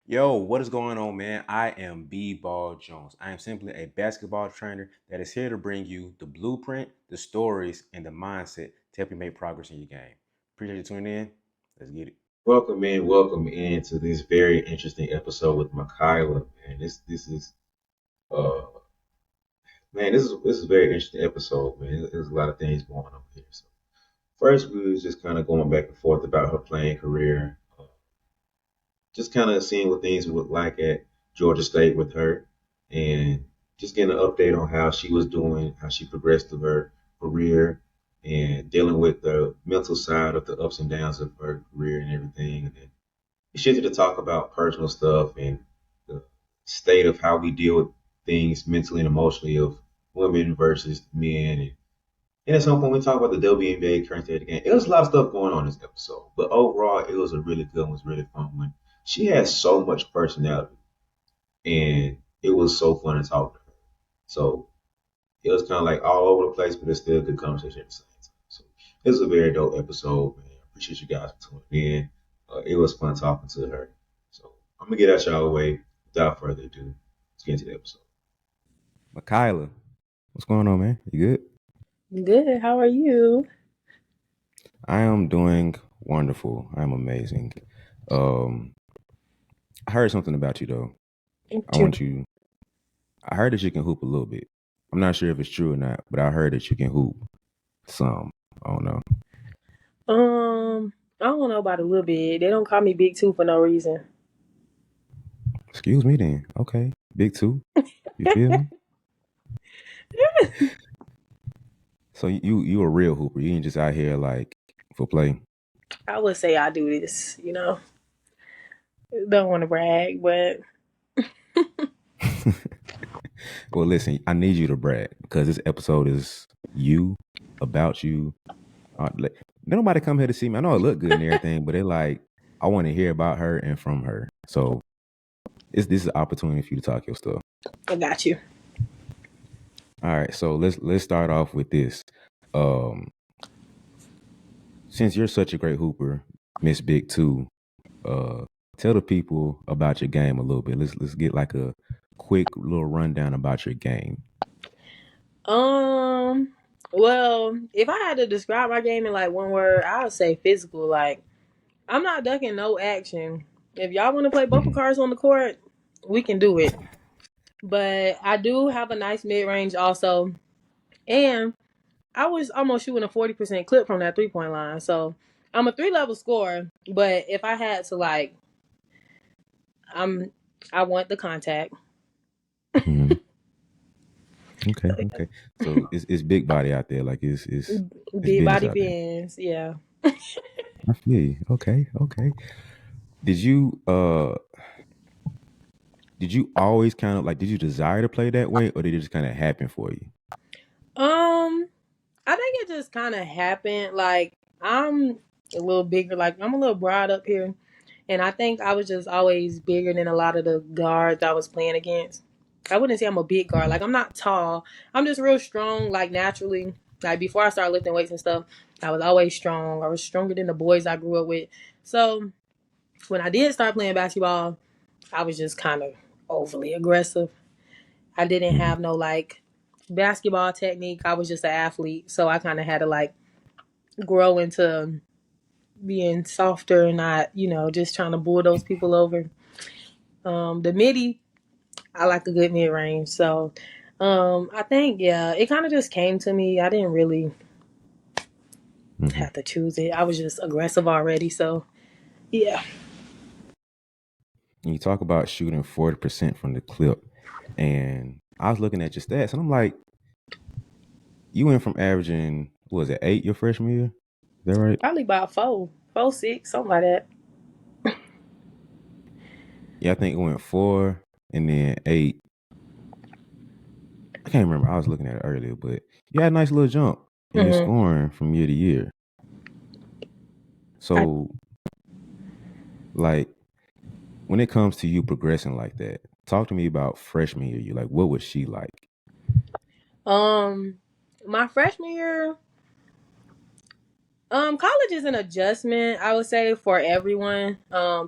Yo, what is going on, man? I am BeBall Jones. I am simply a basketball trainer that is here to bring you the blueprint, the stories, and the mindset to help you make progress in your game. Appreciate you tuning in. Let's get it. Welcome in to this very interesting episode with Mikyla. Man, this is uh this is a very interesting episode, man. There's a lot of things going on here. So first, we was just kind of going back and forth about her playing career, just kind of seeing what things would like at Georgia State with her, and just getting an update on how she was doing, how she progressed through her career, and dealing with the mental side of the ups and downs of her career and everything. And then we shifted to talk about personal stuff and the state of how we deal with things mentally and emotionally of women versus men. And at some point, we talk about the WNBA current state of the game. It was a lot of stuff going on in this episode, but overall, it was a really good one. It was really fun one. She has so much personality, and it was so fun to talk to her. So it was kind of like all over the place, but it's still a good conversation at the same time. So it was a very dope episode, man. I appreciate you guys for tuning in. It was fun talking to her. So I'm gonna get that y'all away without further ado. Let's get into the episode. Mikyla, what's going on, man? You good? Good. How are you? I am doing wonderful. I'm amazing. Um, I heard something about you though. I Too. want you. I heard that you can hoop a little bit. I'm not sure if it's true or not, but I heard that you can hoop some. I don't know. I don't know about a little bit. They don't call me Big Two for no reason. Excuse me then. Okay. Big two. You feel me? So you a real hooper. You ain't just out here like for play. I would say I do this. Don't want to brag, but Well, listen, I need you to brag because this episode is you, about you. Nobody come here to see me. I know I look good and everything, but they like, I want to hear about her and from her. So this is an opportunity for you to talk your stuff. I got you. All right, so let's start off with this. Um, since you're such a great hooper, Miss Big Two, uh, tell the people about your game a little bit. Let's get like a quick little rundown about your game. Um, well, if I had to describe my game in like one word, I would say physical. Like I'm not ducking no action. If y'all want to play bumper Mhm. cars on the court, we can do it. But I do have a nice mid range also, and I was almost shooting a 40% clip from that 3 point line. So I'm a 3 level scorer, but if I had to like, I'm I want the contact. Mhm. Okay. So it's big body out there. Like it's Big business body out there. bends, yeah. I feel you. Okay. Did you did you always kind of like did you desire to play that way or did it just kind of happen for you? Um, I think it just kind of happened. Like I'm a little bigger, like I'm a little broad up here, and I think I was just always bigger than a lot of the guards I was playing against. I wouldn't say I'm a big guard. Like I'm not tall. I'm just real strong, like naturally. Like before I started lifting weights and stuff, I was always strong. I was stronger than the boys I grew up with. So when I did start playing basketball, I was just kind of overly aggressive. I didn't Mhm. have no like basketball technique. I was just an athlete, so I kind of had to like grow into being softer, not just trying to bulldoze people over. The midi, I like a good mid range, so I think yeah, it kind of just came to me. I didn't really Mhm. have to choose it. I was just aggressive already, so yeah. And you talk about shooting 40% from the clip, and I was looking at your stats, and I'm like, you went from averaging what was it 8 your freshman year? Is that right? Probably about 4, 6, something like that. Yeah, I think it went 4 and then 8. I can't remember. I was looking at it earlier, but you had a nice little jump in your hmm scoring from year to year. I, So, like, when it comes to you progressing like that, talk to me about freshman year. You like, what was she like? um, my freshman year, College is an adjustment, I would say, for everyone.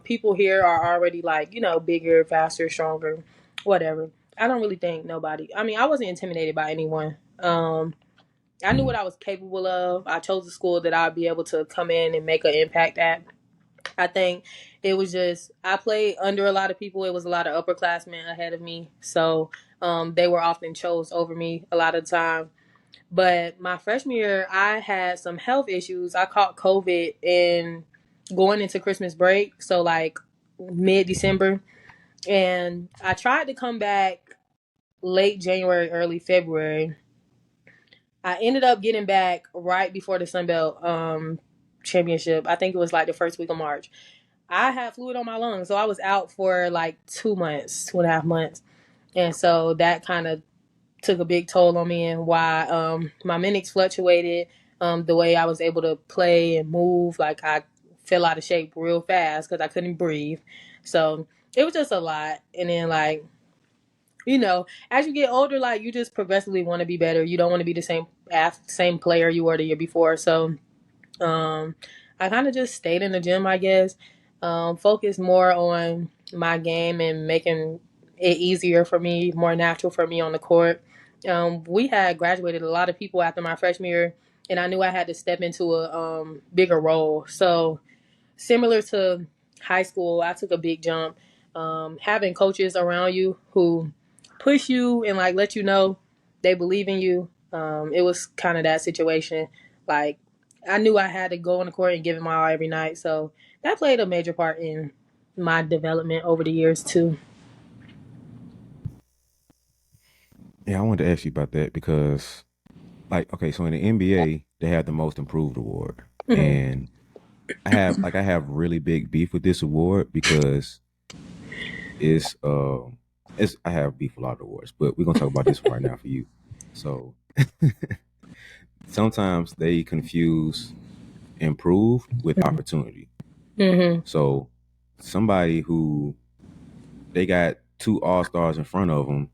People here are already like, bigger, faster, stronger, whatever. I don't really think nobody. I mean, I wasn't intimidated by anyone. I knew what I was capable of. I chose a school that I'd be able to come in and make an impact at. I think it was just I played under a lot of people. It was a lot of upperclassmen ahead of me, so they were often chose over me a lot of the time. But my freshman year, I had some health issues. I caught COVID in going into Christmas break, so like mid December, and I tried to come back late January, early February. I ended up getting back right before the Sun Belt championship. I think it was like the first week of March. I had fluid on my lungs, so I was out for like 2 months, 2.5 months, and so that kind of took a big toll on me and why my minutes fluctuated. The way I was able to play and move, like I fell out of shape real fast because I couldn't breathe. So it was just a lot. And then like as you get older, like you just progressively want to be better. You don't want to be the same player you were the year before. So I kind of just stayed in the gym, I guess. Focused more on my game and making it easier for me, more natural for me on the court. We had graduated a lot of people after my freshman year, and I knew I had to step into a bigger role. So similar to high school, I took a big jump. Having coaches around you who push you and like let you know they believe in you. It was kind of that situation. Like I knew I had to go on the court and give it my all every night. So that played a major part in my development over the years too. Yeah, I wanted to ask you about that because, like, okay, so in the NBA they have the Most Improved award, Mhm. and I have really big beef with this award because it's I have beef with a lot of awards, but we're gonna talk about this one right now for you. So sometimes they confuse improved with opportunity. Mhm. So somebody who they got two all stars in front of them,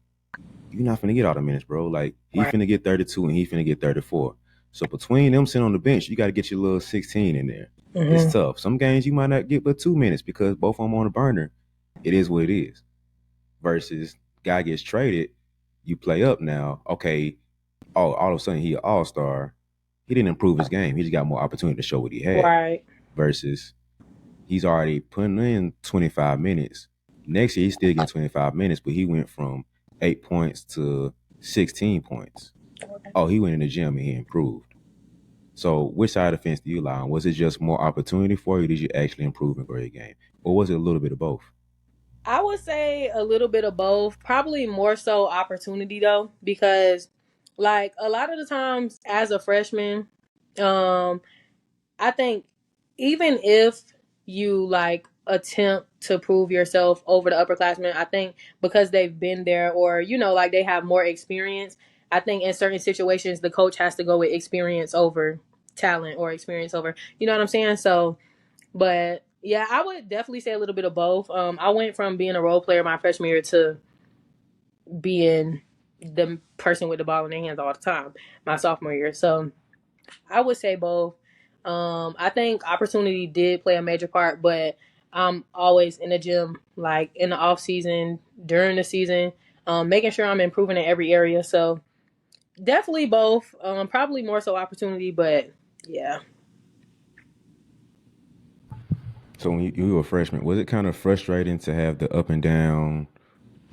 you're not finna get all the minutes, bro. Like he Right. finna get 32 and he finna get 34. So between them sitting on the bench, you got to get your little 16 in there. It's Mhm. tough. Some games you might not get but 2 minutes because both of them on the burner. It is what it is. Versus guy gets traded, you play up now. Okay, all of a sudden he an all star. He didn't improve his game. He just got more opportunity to show what he had. Right. Versus he's already putting in 25 minutes. Next year he's still getting 25 minutes, but he went from 8 points to 16 points. Oh, he went in the gym and he improved. So which side of the fence do you lie on? Was it just more opportunity for you? Did you actually improve and grow your game? Or was it a little bit of both? I would say a little bit of both. Probably more so opportunity though, because like a lot of the times as a freshman, um, I think even if you like attempt to prove yourself over the upperclassmen, I think because they've been there or like they have more experience, I think in certain situations the coach has to go with experience over talent or experience over, you know what I'm saying? So, but yeah, I would definitely say a little bit of both. I went from being a role player my freshman year to being the person with the ball in their hands all the time my sophomore year. So I would say both. I think opportunity did play a major part, but I'm always in the gym, like in the off season, during the season, making sure I'm improving in every area. So definitely both. Probably more so opportunity, but yeah. So when you were a freshman, was it kind of frustrating to have the up and down,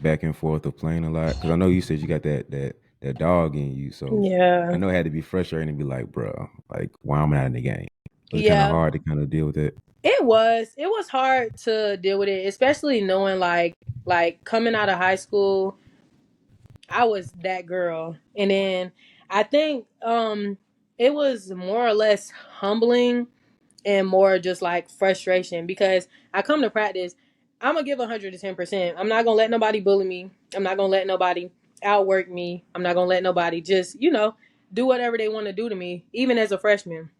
back and forth of playing a lot? Because I know you said you got that dog in you, so I Yeah. know it had to be frustrating to be like, bro, like why am I not in the game? Was it kind of Yeah. hard to kind of deal with it? It was. It was hard to deal with it, especially knowing like coming out of high school, I was that girl. And then I think it was more or less humbling and more just like frustration because I come to practice, I'm gonna give 110%. I'm not gonna let nobody bully me. I'm not gonna let nobody outwork me. I'm not gonna let nobody just do whatever they want to do to me, even as a freshman.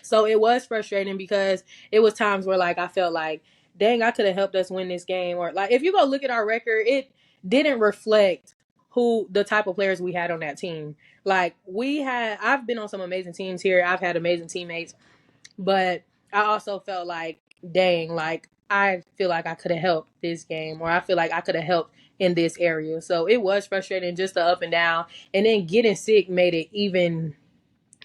So it was frustrating because it was times where like I felt like, dang, I could have helped us win this game. Or like if you go look at our record, it didn't reflect who the type of players we had on that team. Like I've been on some amazing teams here. I've had amazing teammates. But I also felt like, dang, like I feel like I could have helped this game, or I feel like I could have helped in this area. So it was frustrating, just the up and down. And then getting sick made it even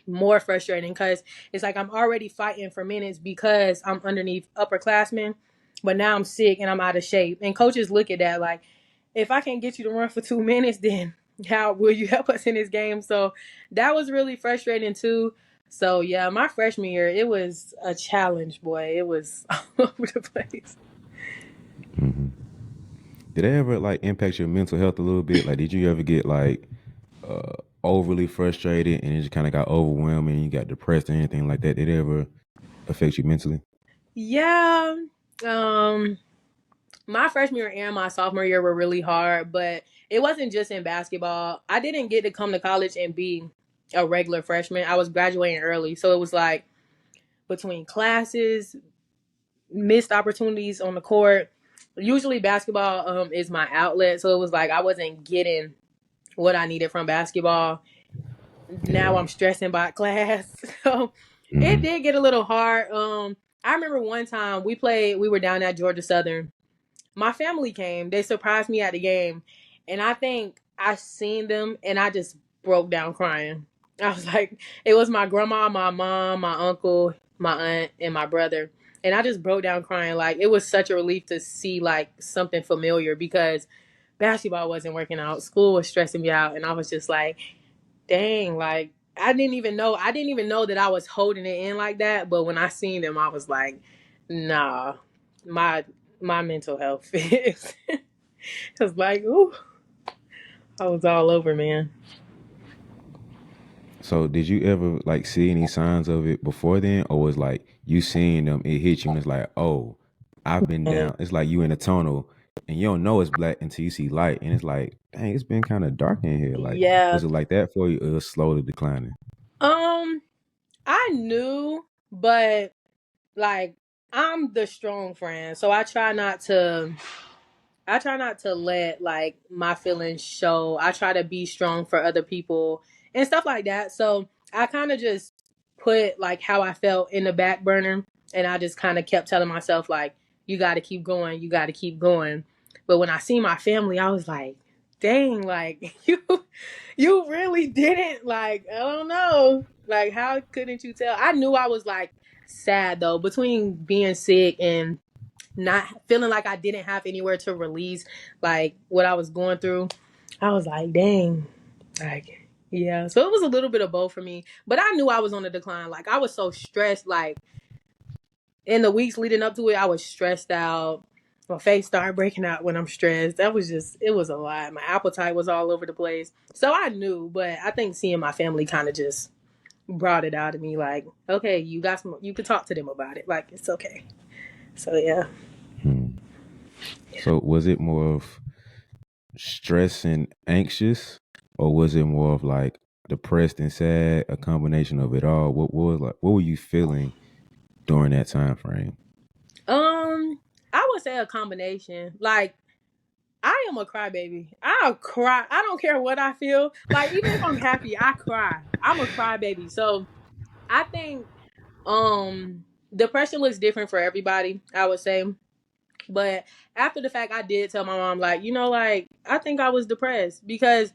more frustrating, because it's like I'm already fighting for minutes because I'm underneath upperclassmen, but now I'm sick and I'm out of shape. And coaches look at that like, if I can't get you to run for 2 minutes, then how will you help us in this game? So that was really frustrating too. So yeah, my freshman year, it was a challenge, boy. It was all over the place. Mm-hmm. Did that ever like impact your mental health a little bit? Like, did you ever get like overly frustrated and it just kind of got overwhelming and you got depressed or anything like that? Did it ever affect you mentally? Yeah. Um, my freshman year and my sophomore year were really hard, but it wasn't just in basketball. I didn't get to come to college and be a regular freshman. I was graduating early. So it was like between classes, missed opportunities on the court. Usually basketball is my outlet. So it was like I wasn't getting what I needed from basketball. Now Yeah. I'm stressing about class. So it Mm-hmm. did get a little hard. I remember one time we were down at Georgia Southern. My family came. They surprised me at the game. And I think I seen them and I just broke down crying. I was like, it was my grandma, my mom, my uncle, my aunt, and my brother. And I just broke down crying. Like, it was such a relief to see like something familiar, because basketball wasn't working out. School was stressing me out. And I was just like, dang, like I didn't even know that I was holding it in like that. But when I seen them, I was like, nah, my my mental health is was like, ooh, I was all over, man. So did you ever like see any signs of it before then, or was like you seeing them, it hit you and it's like, oh, I've been down. It's like you in a tunnel and you don't know it's black until you see light, and it's like, dang, it's been kind of dark in here. Like, Yeah. was it like that for you, or it was slowly declining? Um, I knew, but like I'm the strong friend, so I try not to let like my feelings show. I try to be strong for other people and stuff like that. So I kind of just put like how I felt in the back burner, and I just kind of kept telling myself like, you got to keep going, you got to keep going. But when I see my family, I was like, dang, like you really didn't, like, I don't know. Like, how couldn't you tell? I knew I was like sad though, between being sick and not feeling like I didn't have anywhere to release like what I was going through. I was like, dang, like, yeah. So it was a little bit of both for me, but I knew I was on the decline. Like, I was so stressed. Like, in the weeks leading up to it, I was stressed out. My face started breaking out when I'm stressed. That was just, it was a lot. My appetite was all over the place. So I knew, but I think seeing my family kind of just brought it out of me. Like, okay, you got some, you could talk to them about it. Like, it's okay. So yeah. Hmm. So was it more of stress and anxious, or was it more of like depressed and sad, a combination of it all? What were you feeling during that time frame? I would say a combination. Like, I am a crybaby. I'll cry. I don't care what I feel. Like, even if I'm happy, I cry. I'm a crybaby. So I think depression looks different for everybody, I would say. But after the fact, I did tell my mom, like, like, I think I was depressed, because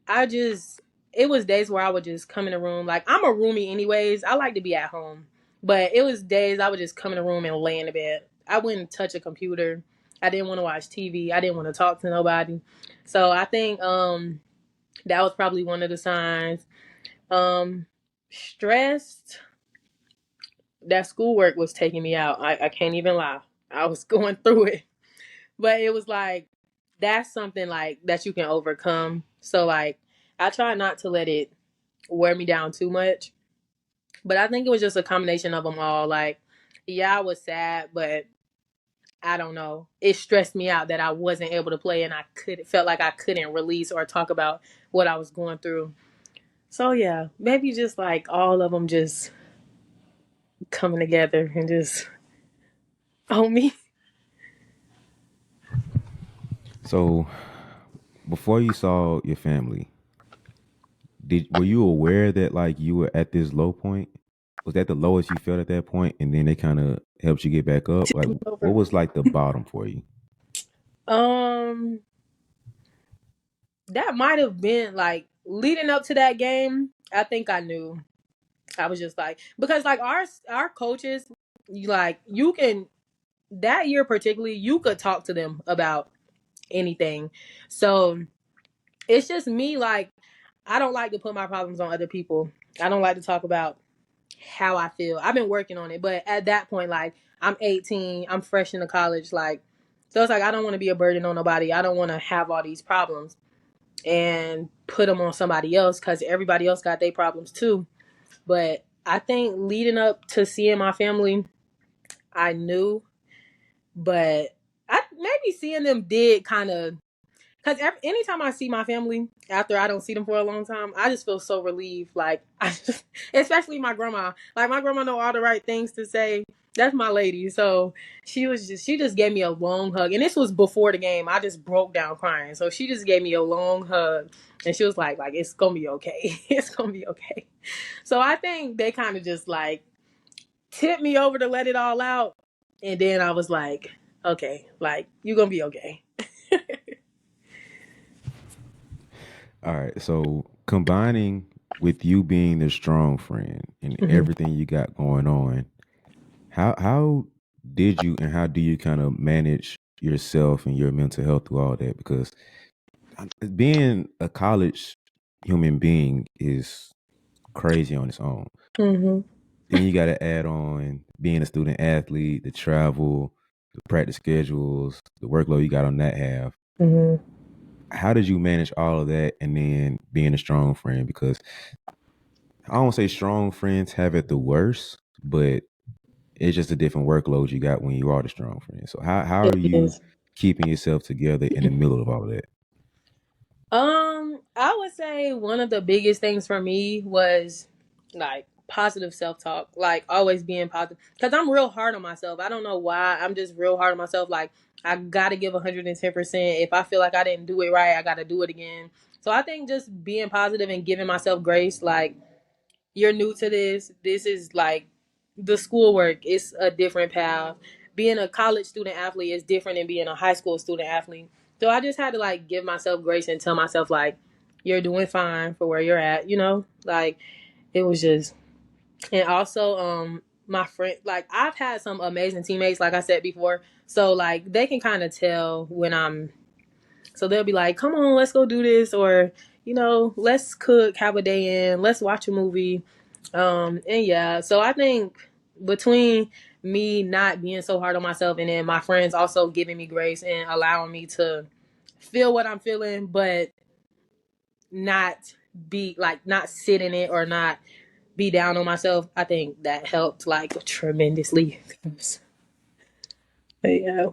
I just, it was days where I would just come in the room. Like, I'm a roomie anyways. I like to be at home. But it was days I would just come in the room and lay in the bed. I wouldn't touch a computer. I didn't want to watch TV. I didn't want to talk to nobody. So I think that was probably one of the signs. Um Stressed, that schoolwork was taking me out. I can't even lie. I was going through it. But it was like, that's something like that you can overcome. So like I try not to let it wear me down too much. But I think it was just a combination of them all. Like, yeah, I was sad, but I don't know. It stressed me out that I wasn't able to play, and I could felt like I couldn't release or talk about what I was going through. So yeah, maybe just like all of them just coming together and just on me. So before you saw your family, were you aware that like you were at this low point? was that the lowest you felt at that point, and then they kind of helped you get back up? Like, what was like the bottom for you? Um, that might have been like leading up to that game. I think I knew. I was just like, because like our coaches, you can, that year particularly, you could talk to them about anything. So it's just me, like, I don't like to put my problems on other people. I don't like to talk about how I feel. I've been working on it, but at that point, like, I'm 18, I'm fresh into college, like, so it's like I don't want to be a burden on nobody. I don't want to have all these problems and put them on somebody else, because everybody else got their problems too. But I think leading up to seeing my family, I knew, but maybe seeing them did kind of, because anytime I see my family after I don't see them for a long time, I just feel so relieved. Like, especially my grandma. Like, my grandma know all the right things to say. That's my lady. So she just gave me a long hug. And this was before the game. I just broke down crying. So she just gave me a long hug. And she was like, it's going to be okay. It's going to be okay. So I think they kind of just like tipped me over to let it all out. And then I was like, okay, like, you're going to be okay. All right. So combining with you being the strong friend and everything you got going on, how did you and how do you kind of manage yourself and your mental health through all that? Because being a college human being is crazy on its own. Mm-hmm. Then you got to add on being a student athlete, the travel, the practice schedules, the workload you got on that half. Mm-hmm. How did you manage all of that and then being a strong friend? Because I don't say strong friends have it the worst, but it's just a different workload you got when you are the strong friend. So how It are you is. keeping yourself together in the middle of all of that? I would say one of the biggest things for me was like positive self talk, like always being positive. Because I'm real hard on myself. I don't know why. I'm just real hard on myself. Like, I gotta give 110%. If I feel like I didn't do it right, I gotta do it again. So I think just being positive and giving myself grace, like, you're new to this. This is like the schoolwork. It's a different path. Being a college student athlete is different than being a high school student athlete. So I just had to like give myself grace and tell myself like, you're doing fine for where you're at, Like, it was just, and also my friend, like, I've had some amazing teammates, like I said before. So like they can kind of tell when I'm, so they'll be like, come on, let's go do this, or let's cook, have a day in, let's watch a movie. And yeah, so I think between me not being so hard on myself and then my friends also giving me grace and allowing me to feel what I'm feeling, but not be like, not sit in it or not be down on myself, I think that helped like tremendously. But yeah.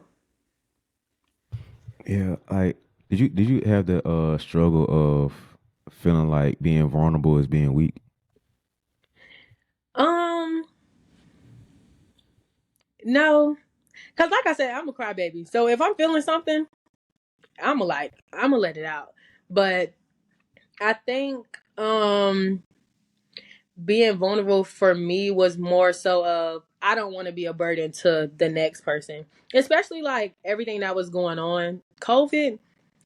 Yeah, like did you have the struggle of feeling like being vulnerable is being weak? Um, no. Cause like I said, I'm a crybaby. So if I'm feeling something, I'm gonna let it out. But I think being vulnerable for me was more so of, I don't want to be a burden to the next person. Especially like everything that was going on. COVID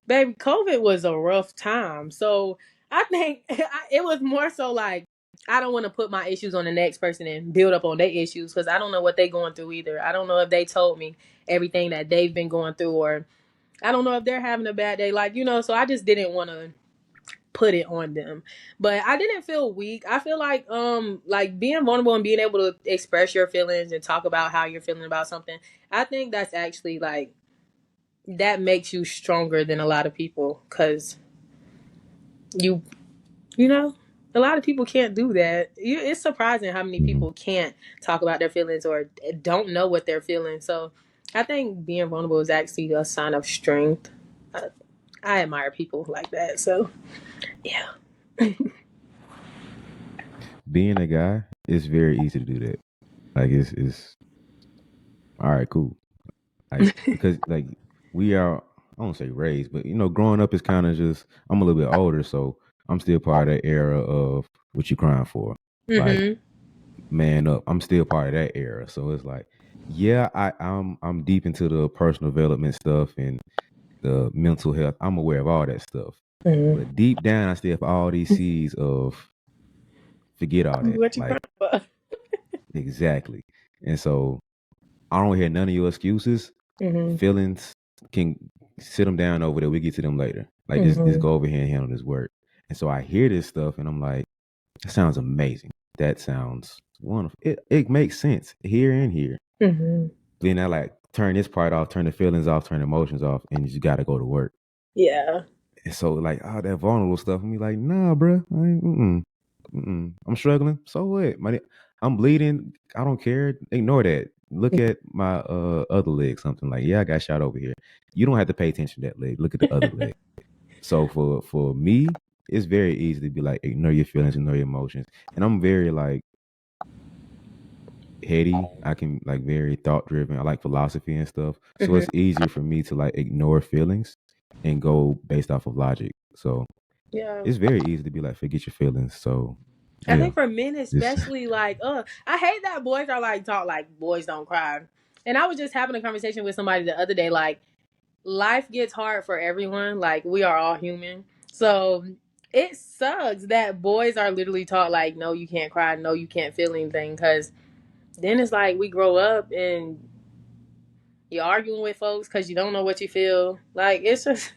was a rough time. So I think it was more so like, I don't want to put my issues on the next person and build up on their issues, because I don't know what they're going through either. I don't know if they told me everything that they've been going through, or I don't know if they're having a bad day. Like, so I just didn't want to put it on them. But I didn't feel weak. I feel like being vulnerable and being able to express your feelings and talk about how you're feeling about something. I think that's actually like, that makes you stronger than a lot of people, because you you know a lot of people can't do that. It's surprising how many people can't talk about their feelings or don't know what they're feeling. So I think being vulnerable is actually a sign of strength. I admire people like that. So yeah. Being a guy, it's very easy to do that. Like it's all right, cool. Like because like we are, I don't say raised, but growing up is kind of just, I'm a little bit older, so I'm still part of that era of what you crying for. Like Mhm. man up. I'm still part of that era. So it's like, yeah, I'm deep into the personal development stuff and the mental health. I'm aware of all that stuff. Mm-hmm. But deep down I still have all these seeds of forget all that. What you crying Like for? exactly. And so I don't hear none of your excuses. Mm-hmm. Feelings can sit them down over there. We get to them later. Like just Mm-hmm. go over here and handle this work. And so I hear this stuff and I'm like, that sounds amazing. That sounds wonderful. It makes sense here and here. Mm-hmm. Then I like turn this part off, turn the feelings off, turn the emotions off, and you just gotta go to work. Yeah. And so like all that vulnerable stuff, I'm like, nah, bro, I'm struggling. So what? I'm bleeding. I don't care. Ignore that. Look at my other leg. Something like, yeah, I got shot over here. You don't have to pay attention to that leg. Look at the other leg. So for me, it's very easy to be like, ignore your feelings, ignore your emotions. And I'm very like heady. I can like very thought driven. I like philosophy and stuff. So Mm-hmm. it's easier for me to like ignore feelings and go based off of logic. So Yeah. it's very easy to be like, forget your feelings. So I yeah. think for men Just especially, like, I hate that boys are like taught like boys don't cry. And I was just having a conversation with somebody the other day, like, life gets hard for everyone. Like, we are all human. So it sucks that boys are literally taught like, no, you can't cry, no, you can't feel anything. Cause then it's like we grow up and you're arguing with folks because you don't know what you feel. Like, it's just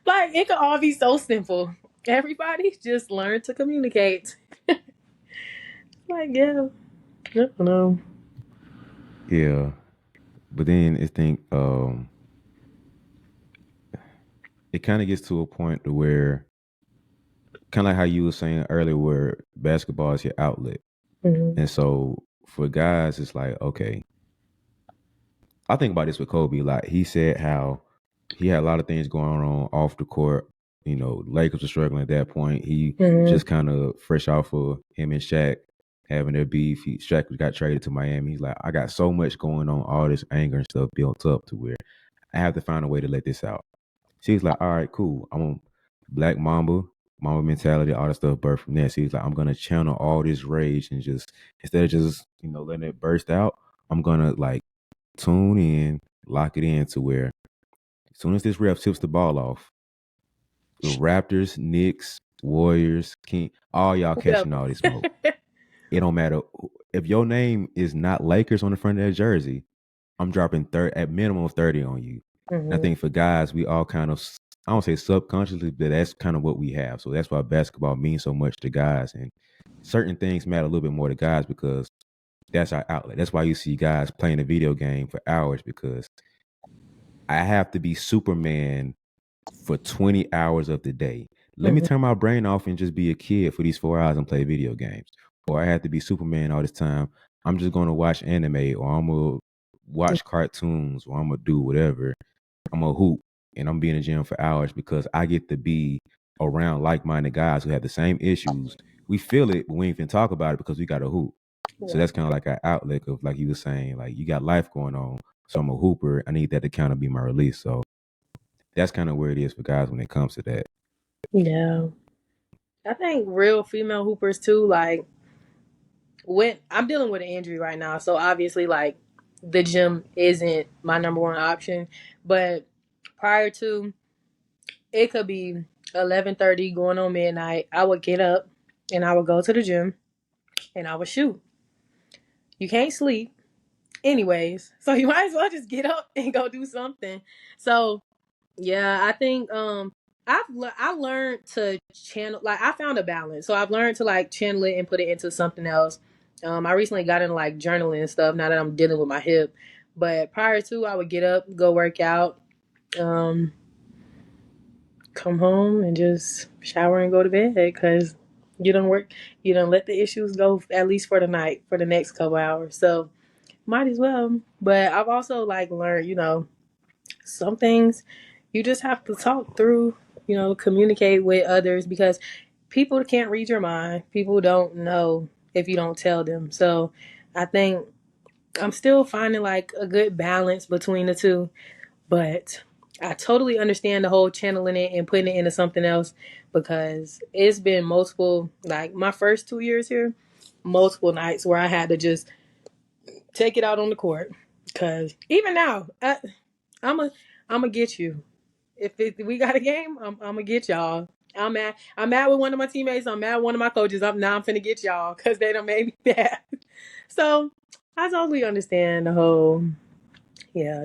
like it could all be so simple. Everybody just learn to communicate. Like, yeah. I don't know. yeah. But then I think it kind of gets to a point to where kind of like how you were saying earlier, where basketball is your outlet. Mm-hmm. And so for guys, it's like, okay, I think about this with Kobe. Like he said how he had a lot of things going on off the court. You know, Lakers were struggling at that point. He Mm-hmm. just kind of fresh off of him and Shaq having their beef. Shaq got traded to Miami. He's like, I got so much going on, all this anger and stuff built up to where I have to find a way to let this out. She's like, all right, cool. I'm a Black Mamba mentality, all that stuff birthed from there. She's like, I'm gonna channel all this rage and just instead of just letting it burst out, I'm gonna like tune in, lock it in to where as soon as this ref tips the ball off, the Raptors, Knicks, Warriors, King, all y'all Yep. catching all this smoke. It don't matter if your name is not Lakers on the front of that jersey. I'm dropping at minimum 30 on you. And I Mm-hmm. think for guys, we all kind of, I don't say subconsciously, but that's kind of what we have. So that's why basketball means so much to guys. And certain things matter a little bit more to guys because that's our outlet. That's why you see guys playing a video game for hours because I have to be Superman for 20 hours of the day. Let me Mm-hmm. turn my brain off and just be a kid for these 4 hours and play video games. Or I have to be Superman all this time. I'm just going to watch anime or I'm going to watch cartoons or I'm going to do whatever. I'm going to hoop and I'm being in the gym for hours because I get to be around like-minded guys who have the same issues. We feel it, but we ain't even talk about it because we got a hoop. So Yeah. that's kind of like an outlet of like you were saying, like you got life going on. So I'm a hooper. I need that to kind of be my release. So that's kind of where it is for guys when it comes to that. Yeah. I think real female hoopers too, like when I'm dealing with an injury right now, so obviously like the gym isn't my number one option. But prior to, it could be 11:30 going on midnight. I would get up and I would go to the gym and I would shoot. You can't sleep anyways, so you might as well just get up and go do something. So yeah, I think I learned to channel, like I found a balance. So I've learned to like channel it and put it into something else. I recently got into like journaling and stuff now that I'm dealing with my hip. But prior to, I would get up, go work out, um, come home and just shower and go to bed because you don't let the issues go at least for the night, for the next couple hours. So might as well. But I've also like learned, some things you just have to talk through, communicate with others because people can't read your mind. People don't know if you don't tell them. So I think I'm still finding like a good balance between the two, but I totally understand the whole channeling it and putting it into something else because it's been multiple, like my first 2 years here, multiple nights where I had to just take it out on the court. Cause even now, I'm a get you. If we got a game, I'm gonna get y'all. I'm mad with one of my teammates. I'm mad with one of my coaches. I'm finna get y'all because they done made me mad. So I totally understand the whole,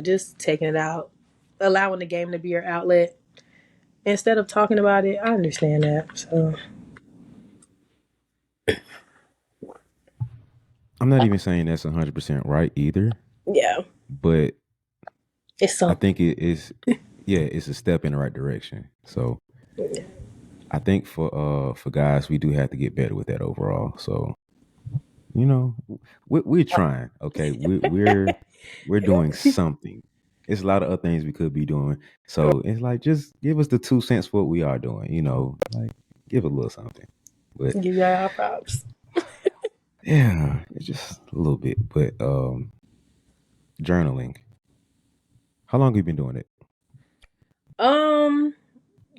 just taking it out, allowing the game to be your outlet instead of talking about it. I understand that. So I'm not even saying that's 100% right either, yeah, but it's I something. think it is. Yeah, it's a step in the right direction. So I think for guys, we do have to get better with that overall. So we're trying. Okay, we're doing something. It's a lot of other things we could be doing. So it's like just give us the 2 cents for what we are doing. Like give a little something. But Give y'all our props. yeah, it's just a little bit. But journaling. How long have you been doing it?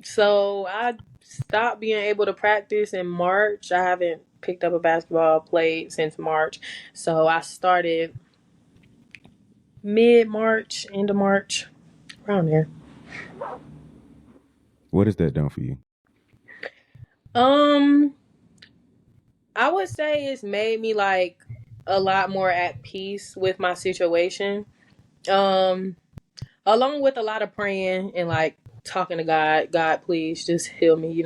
So I stopped being able to practice in March. I haven't picked up a basketball played since March. So I started mid March, end of March, around there. What has that done for you? Um, I would say it's made me like a lot more at peace with my situation. Um, Along with a lot of praying and like talking to God, God, please just heal me.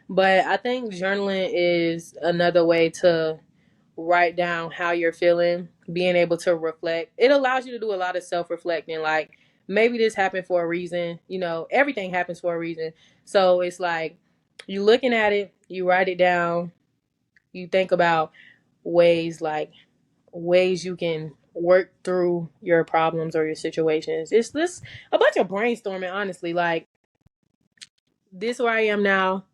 But I think journaling is another way to write down how you're feeling, being able to reflect. It allows you to do a lot of self reflecting. Like, maybe this happened for a reason. Everything happens for a reason. So it's like you looking at it, you write it down, you think about ways like ways you can work through your problems or your situations. It's this a bunch of brainstorming, honestly. Like, this where I am now.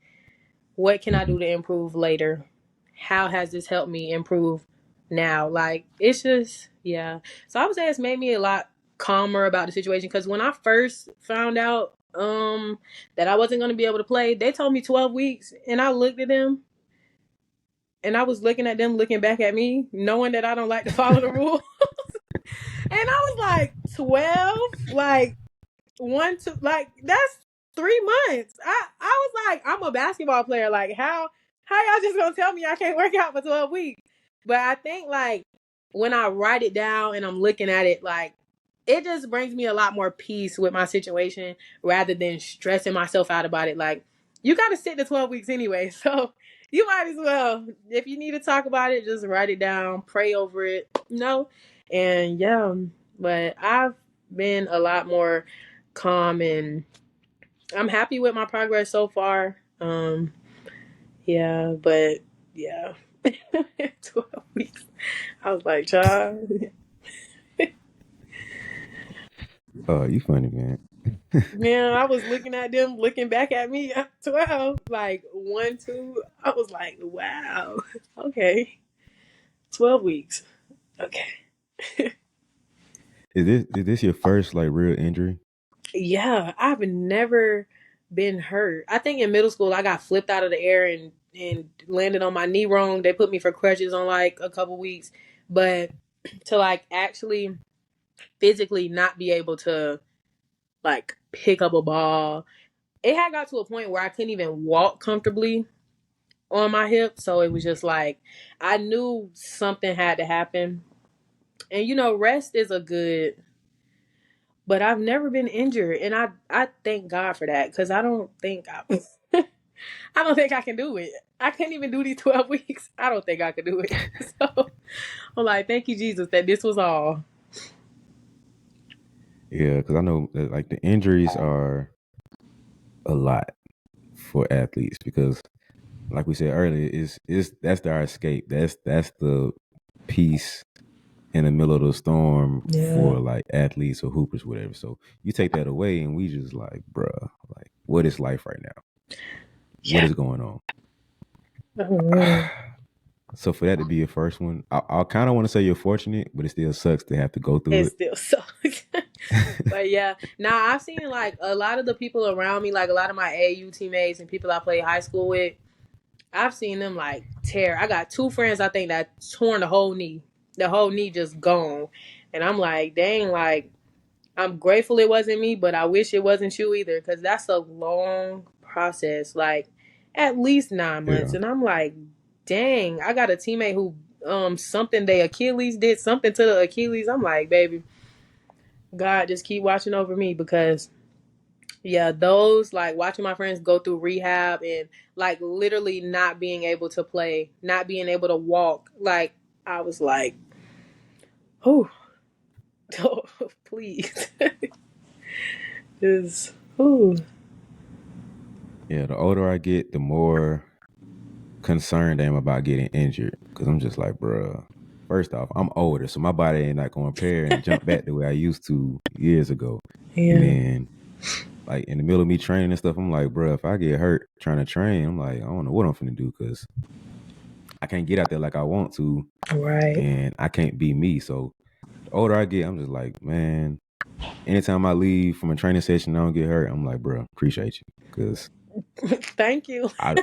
What can I do to improve later? How has this helped me improve now? Like, it's just, yeah. So I would say it's made me a lot calmer about the situation because when I first found out that I wasn't going to be able to play, they told me 12 weeks and I looked at them and I was looking at them looking back at me knowing that I don't like to follow the rules. And I was like, 12? Like, one, two, like, that's 3 months. I was like, I'm a basketball player. Like, how y'all just gonna tell me I can't work out for 12 weeks? But I think, like, when I write it down and I'm looking at it, like, it just brings me a lot more peace with my situation rather than stressing myself out about it. Like, you gotta sit the 12 weeks anyway. So you might as well, if you need to talk about it, just write it down, pray over it. And yeah, but I've been a lot more calm and I'm happy with my progress so far. Yeah, but yeah. 12 weeks. I was like, child. You funny, man. Man, I was looking at them, looking back at me at 12, like 1, 2. I was like, wow. Okay. 12 weeks. Okay. Is this your first like real injury? Yeah, I've never been hurt. I think in middle school I got flipped out of the air and landed on my knee wrong. They put me for crutches on like a couple weeks, but to like actually physically not be able to like pick up a ball, it had got to a point where I couldn't even walk comfortably on my hip. So it was just like I knew something had to happen. And rest is a good, but I've never been injured, and I thank God for that because I don't think I don't think I can do it. I can't even do these 12 weeks. I don't think I could do it. So I'm like, thank you, Jesus, that this was all. Yeah, because I know that like the injuries are a lot for athletes because, like we said earlier, is that's our escape. That's the peace in the middle of the storm Yeah. for like athletes or hoopers, whatever. So you take that away, and we just like, bruh, like, what is life right now? What Yeah. is going on? Oh, So for that to be your first one, I kind of want to say you're fortunate, but it still sucks to have to go through it it. still sucks. But yeah, now I've seen like a lot of the people around me, like a lot of my AU teammates and people I played high school with, I've seen them like tear. I got two friends I think that torn the whole knee. The whole knee just gone. And I'm like, dang, like I'm grateful it wasn't me, but I wish it wasn't you either, because that's a long process, like at least 9 months. Yeah. And I'm like, dang, I got a teammate who something they Achilles did something to the Achilles. I'm like, baby, God, just keep watching over me, because yeah, those like watching my friends go through rehab and like literally not being able to play, not being able to walk, like I was like, oh, please, just, oh. Yeah, the older I get, the more concerned I am about getting injured. Cause I'm just like, bruh, first off, I'm older, so my body ain't not gonna repair and jump back the way I used to years ago. And Yeah. then like in the middle of me training and stuff, I'm like, bruh, if I get hurt trying to train, I'm like, I don't know what I'm finna do, because I can't get out there like I want to, Right. and I can't be me. So the older I get, I'm just like, man, anytime I leave from a training session, I don't get hurt. I'm like, bro, appreciate you, because Thank you. I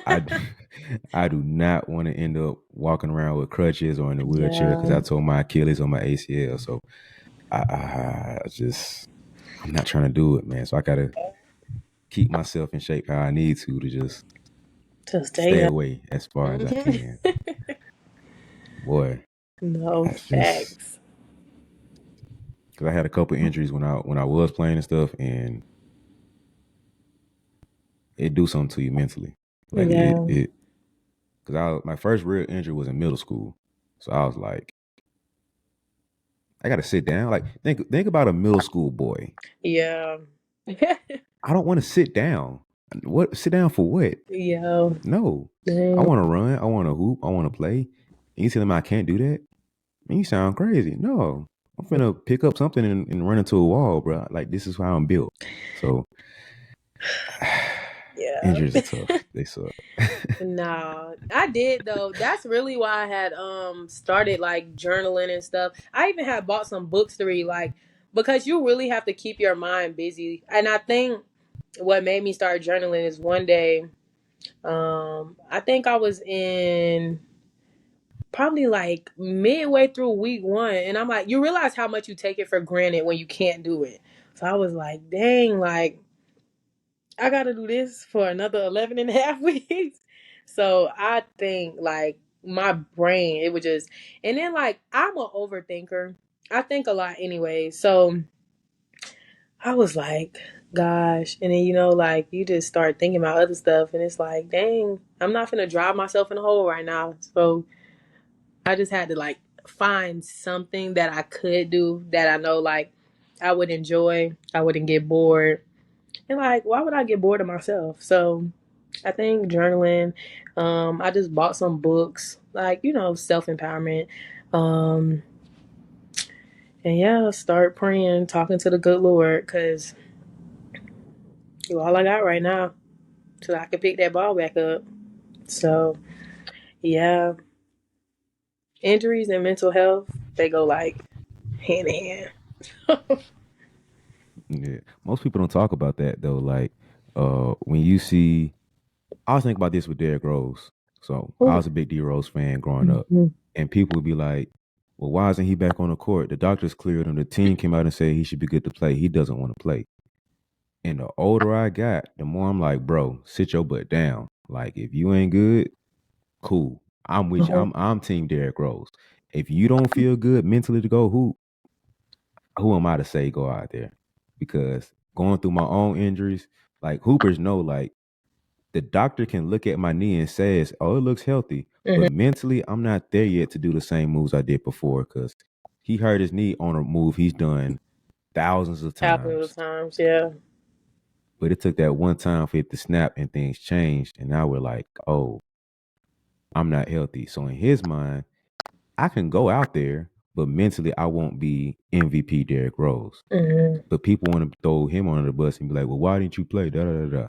I do not want to end up walking around with crutches or in a wheelchair because I Yeah. tore my Achilles or my ACL. So I just I'm not trying to do it, man. So I gotta keep myself in shape how I need to just To stay stay up. away as far as I Hmm. can. Boy, No that's just facts. because I had a couple injuries when I was playing and stuff, and it do something to you mentally. Like Yeah. it because my first real injury was in middle school, so I was like, I got to sit down. Like think about a middle school boy. Yeah. I don't want to sit down. What sit down for what? Yeah. No. I Dang. want to run. I want to hoop. I want to play. And you tell me I can't do that? Man, you sound crazy. No. I'm finna pick up something and run into a wall, bro. Like this is how I'm built. So Yeah. injuries are tough. They suck. No, I did though. That's really why I had started like journaling and stuff. I even had bought some books to read, like because you really have to keep your mind busy. And I think what made me start journaling is one day, I think I was in probably like midway through week one, and I'm like, you realize how much you take it for granted when you can't do it. So I was like, dang, like I gotta do this for another 11 and a half weeks. So I think like my brain, it would just, and then like I'm an overthinker. I think a lot anyway. So I was like, gosh. And then, like you just start thinking about other stuff. And it's like, dang, I'm not going to drive myself in a hole right now. So I just had to like find something that I could do that I know like I would enjoy. I wouldn't get bored. And like, why would I get bored of myself? So I think journaling. I just bought some books, like self empowerment. Um, and yeah, start praying, talking to the good Lord, cause you all I got right now, so I can pick that ball back up. So yeah, injuries and mental health, they go like hand in hand. Yeah. Most people don't talk about that though. Like when you see I was thinking about this with Derrick Rose. So I Ooh. was a big D Rose fan growing up. Mhm. And people would be like, well, why isn't he back on the court? The doctors cleared him. The team came out and said he should be good to play. He doesn't want to play. And the older I got, the more I'm like, bro, sit your butt down. Like, if you ain't good, cool. I'm with you. Uh-huh. I'm team Derrick Rose. If you don't feel good mentally to go hoop, who am I to say go out there? Because going through my own injuries, like hoopers know, like the doctor can look at my knee and says, "Oh, it looks healthy," but Mhm. mentally, I'm not there yet to do the same moves I did before because he hurt his knee on a move he's done thousands of Thousands of times. times, yeah. But it took that one time for it to snap and things changed, and now we're like, "Oh, I'm not healthy." So in his mind, I can go out there, but mentally, I won't be MVP Derrick Rose. Mhm. But people want to throw him under the bus and be like, "Well, why didn't you play?" Da da da da.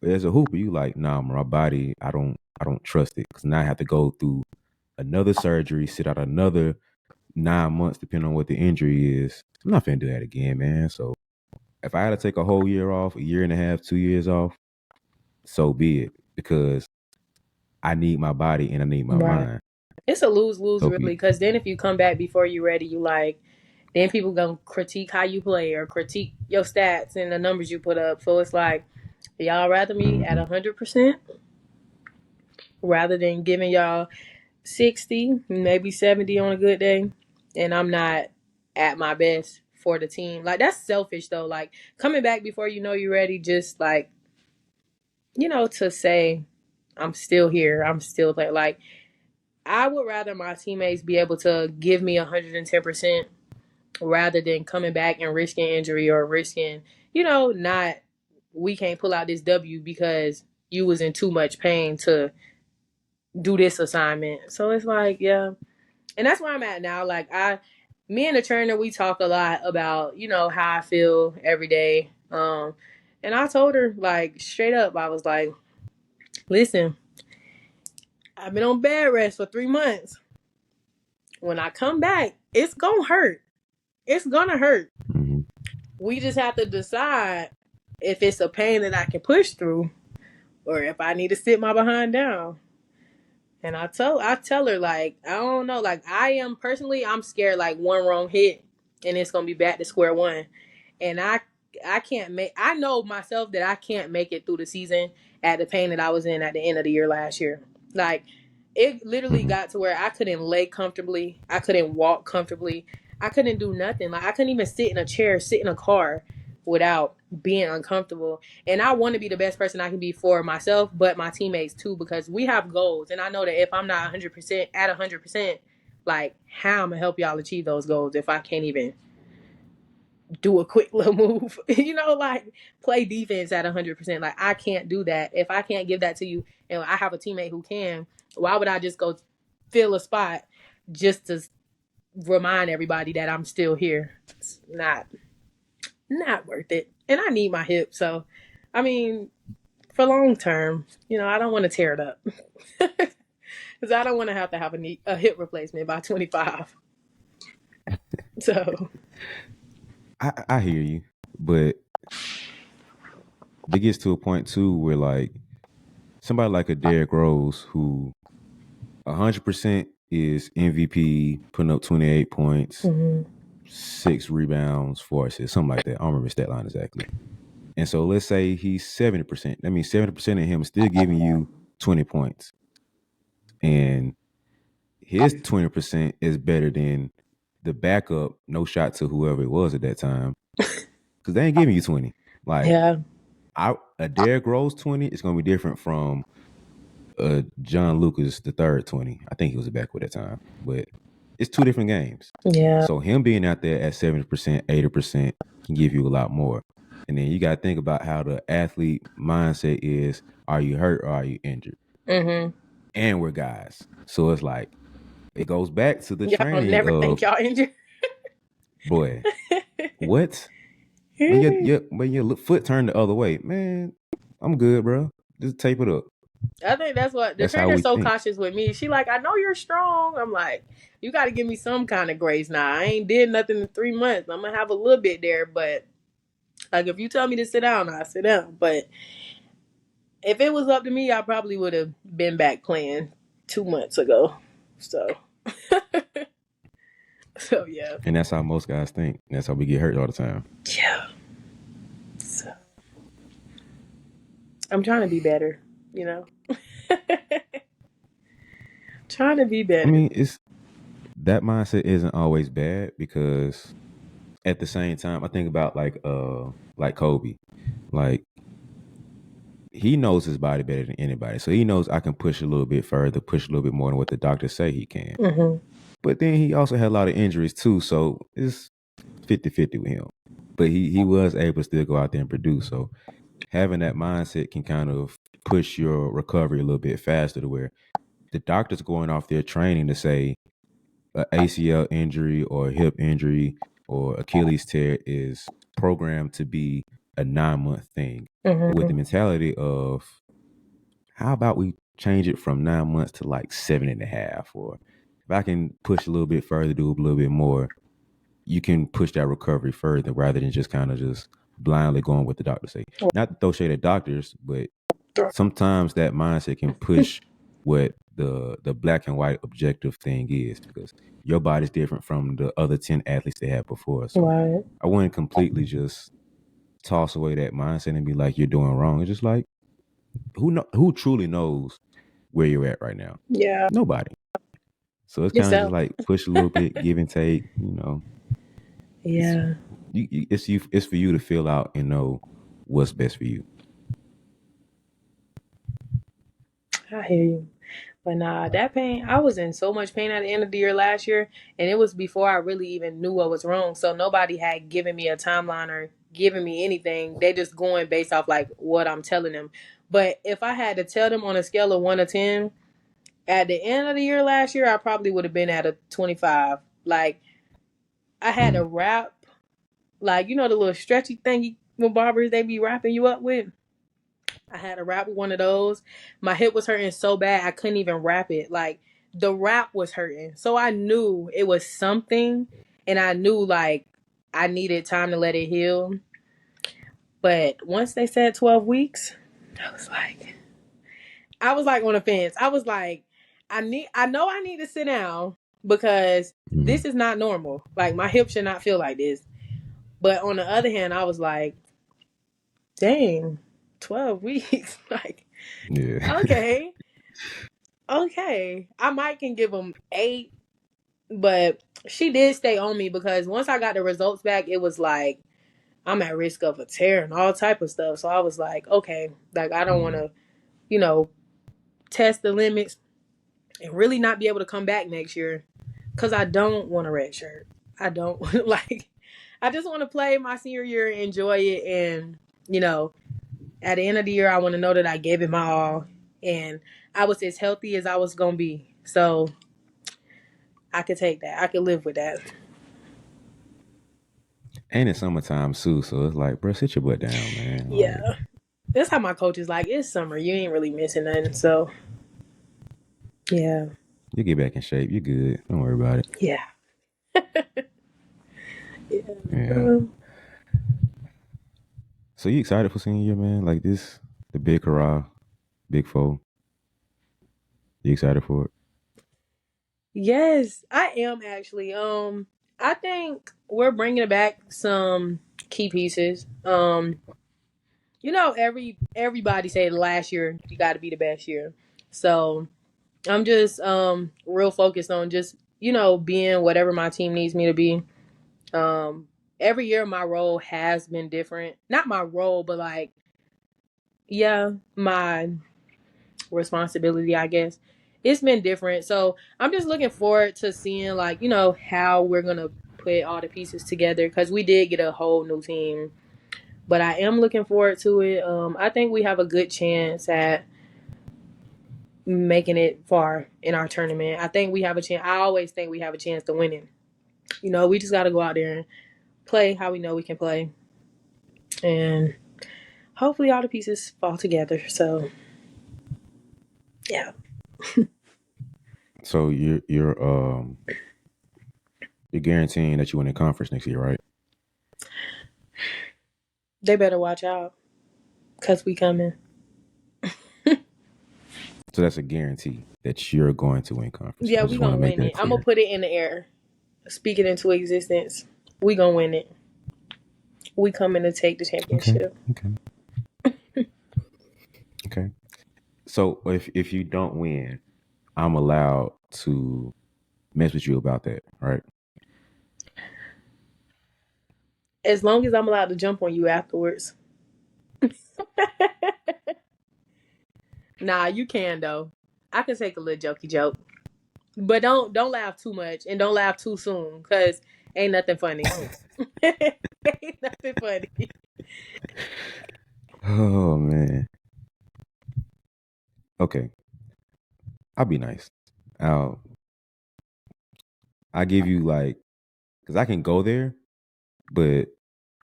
But as a hooper, you like, nah, my body, I don't trust it because now I have to go through another surgery, sit out another 9 months, depending on what the injury is. I'm not finna do that again, man. So if I had to take a whole year off, a year and a half, 2 years off, so be it. Because I need my body and I need my Right. mind. It's a lose-lose So really, because then if you come back before you're ready, you like, then people gonna critique how you play or critique your stats and the numbers you put up. So it's like, y'all rather me at 100% rather than giving y'all 60, maybe 70 on a good day, and I'm not at my best for the team. Like, that's selfish though. Like, coming back before you know you're ready, just like, to say I'm still here, I'm still there. Like, I would rather my teammates be able to give me 110% rather than coming back and risking injury or risking, not, we can't pull out this W because you was in too much pain to do this assignment. So it's like, yeah. And that's where I'm at now. Like, me and the trainer, we talk a lot about, how I feel every day. And I told her, like, straight up, I was like, listen, I've been on bed rest for 3 months. When I come back, it's gonna hurt. It's gonna hurt. mm-hmm. We just have to decide if it's a pain that I can push through or if I need to sit my behind down. And I tell her, like, I don't know, like, I'm scared, like, one wrong hit and it's gonna be back to square one. And I can't I know myself that I can't make it through the season at the pain that I was in at the end of the year last year. Like, it literally got to where I couldn't lay comfortably, I couldn't walk comfortably, I couldn't do nothing. Like, I couldn't even sit in a chair, sit in a car without being uncomfortable. And I want to be the best person I can be for myself, but my teammates too, because we have goals. And I know that if I'm not 100% at 100%, like, how I'm gonna help y'all achieve those goals if I can't even do a quick little move, like, play defense at 100%. Like, I can't do that. If I can't give that to you and I have a teammate who can, why would I just go fill a spot just to remind everybody that I'm still here? It's not worth it. And I need my hip. So, I mean, for long term, I don't want to tear it up. Because I don't want to have a hip replacement by 25. So I hear you, but it gets to a point too where, like, somebody like a Derrick Rose who 100% is MVP, putting up 28 points, 6 rebounds, 4 assists, something like that. I don't remember his stat line exactly. And so let's say he's 70%. That means 70% of him is still giving you 20 points. And his 20% is better than the backup no shot to whoever it was at that time. Because they ain't giving you 20. Like, yeah, a Derrick Rose 20 is going to be different from John Lucas the third 20. I think he was a backup at that time. But it's 2 different games. yeah. So him being out there at 70%, 80% can give you a lot more. And then you got to think about how the athlete mindset is, are you hurt or are you injured? Mm-hmm. And we're guys. So it's like, it goes back to the Y'all training never of, think y'all injured. boy, what? When your foot turned the other way, man, I'm good, bro. Just tape it up. I think that's what the That's how trainer's we so think. cautious with me. She like, I know you're strong. I'm like, you got to give me some kind of grace now. I ain't did nothing in 3 months. I'm gonna have a little bit there, but like, if you tell me to sit down, I sit down. But if it was up to me, I probably would have been back playing 2 months ago. So, so yeah, And that's how most guys think. That's how we get hurt all the time. yeah. So, I'm trying to be better. Trying to be better. I mean, that mindset isn't always bad, because at the same time, I think about like Kobe. Like, he knows his body better than anybody. So he knows I can push a little bit further, push a little bit more than what the doctors say he can. Mm-hmm. But then he also had a lot of injuries too. So it's 50-50 with him. But he was able to still go out there and produce. So having that mindset can kind of push your recovery a little bit faster, to where the doctors going off their training to say an ACL injury or a hip injury or Achilles tear is programmed to be a 9-month thing, Mm-hmm. with the mentality of, how about we change it from 9 months to like 7.5? Or if I can push a little bit further, do a little bit more, you can push that recovery further, rather than just kind of just blindly going with the doctors say. Not to throw shade at doctors, but sometimes that mindset can push what the black and white objective thing is, because your body's different from the other 10 athletes they had before. So Right. I wouldn't completely just toss away that mindset and be like, you're doing wrong. It's just like, who truly knows where you're at right now? Yeah. Nobody. So it's kind of just Yourself. like push a little bit, give and take. It's Yeah. it's for you to feel out and know what's best for you. I hear you. But nah, that pain, I was in so much pain at the end of the year last year, and it was before I really even knew what was wrong. So nobody had given me a timeline or given me anything. They just going based off like what I'm telling them. But if I had to tell them on a scale of 1 to 10, at the end of the year last year, I probably would have been at a 25. Like, I had a wrap, like, you know, the little stretchy thing with barbers they be wrapping you up with. I had to wrap with one of those. My hip was hurting so bad I couldn't even wrap it. Like, the wrap was hurting. So I knew it was something, and I knew like I needed time to let it heal. But once they said 12 weeks, I was like on the fence. I was like, I know I need to sit down because this is not normal. Like, my hip should not feel like this. But on the other hand, I was like, dang, 12 weeks. Like, Yeah. okay. Okay. I might can give them 8, but she did stay on me because once I got the results back, it was like I'm at risk of a tear and all type of stuff. So I was like, okay, like I don't want to, you know, test the limits and really not be able to come back next year because I don't want a red shirt. I don't like. I just want to play my senior year, enjoy it, and you know, at the end of the year, I want to know that I gave it my all and I was as healthy as I was gonna be. So I could take that. I could live with that. And it's summertime too, so it's like, bro, sit your butt down, man. Like, Yeah. That's how my coach is like, it's summer. You ain't really missing nothing. So, yeah. you get back in shape. You're good. Don't worry about it. Yeah. Yeah. Yeah. So you excited for senior year, man? Like this, the big hurrah, big four. You excited for it? Yes, I am actually. I think we're bringing back some key pieces. You know, everybody said last year you got to be the best year. So I'm just real focused on just being whatever my team needs me to be. Every year my role has been different. Not my role, but like my responsibility, I guess. It's been different. So I'm just looking forward to seeing like, how we're gonna put all the pieces together because we did get a whole new team. But I am looking forward to it. I think we have a good chance at making it far in our tournament. I think we have a chance. I always think we have a chance to win it. We just got to go out there and play how we know we can play. And hopefully all the pieces fall together. So, yeah. So you're guaranteeing that you win in conference next year, right? They better watch out because we coming. So that's a guarantee that you're going to win conference. Yeah, I we just want gonna to make win that it. I'm gonna clear. put it in the air. Speak it into existence. We gonna win it. We coming to take the Okay. championship. Okay. So if you don't win, I'm allowed to mess with you about that, right? As long as I'm allowed to jump on you afterwards. Nah, you can though. I can take a little jokey joke. But don't laugh too much and don't laugh too soon, cause ain't nothing funny. Ain't nothing funny. Oh man. Okay. I'll be nice. I'll give you like, because I can go there, but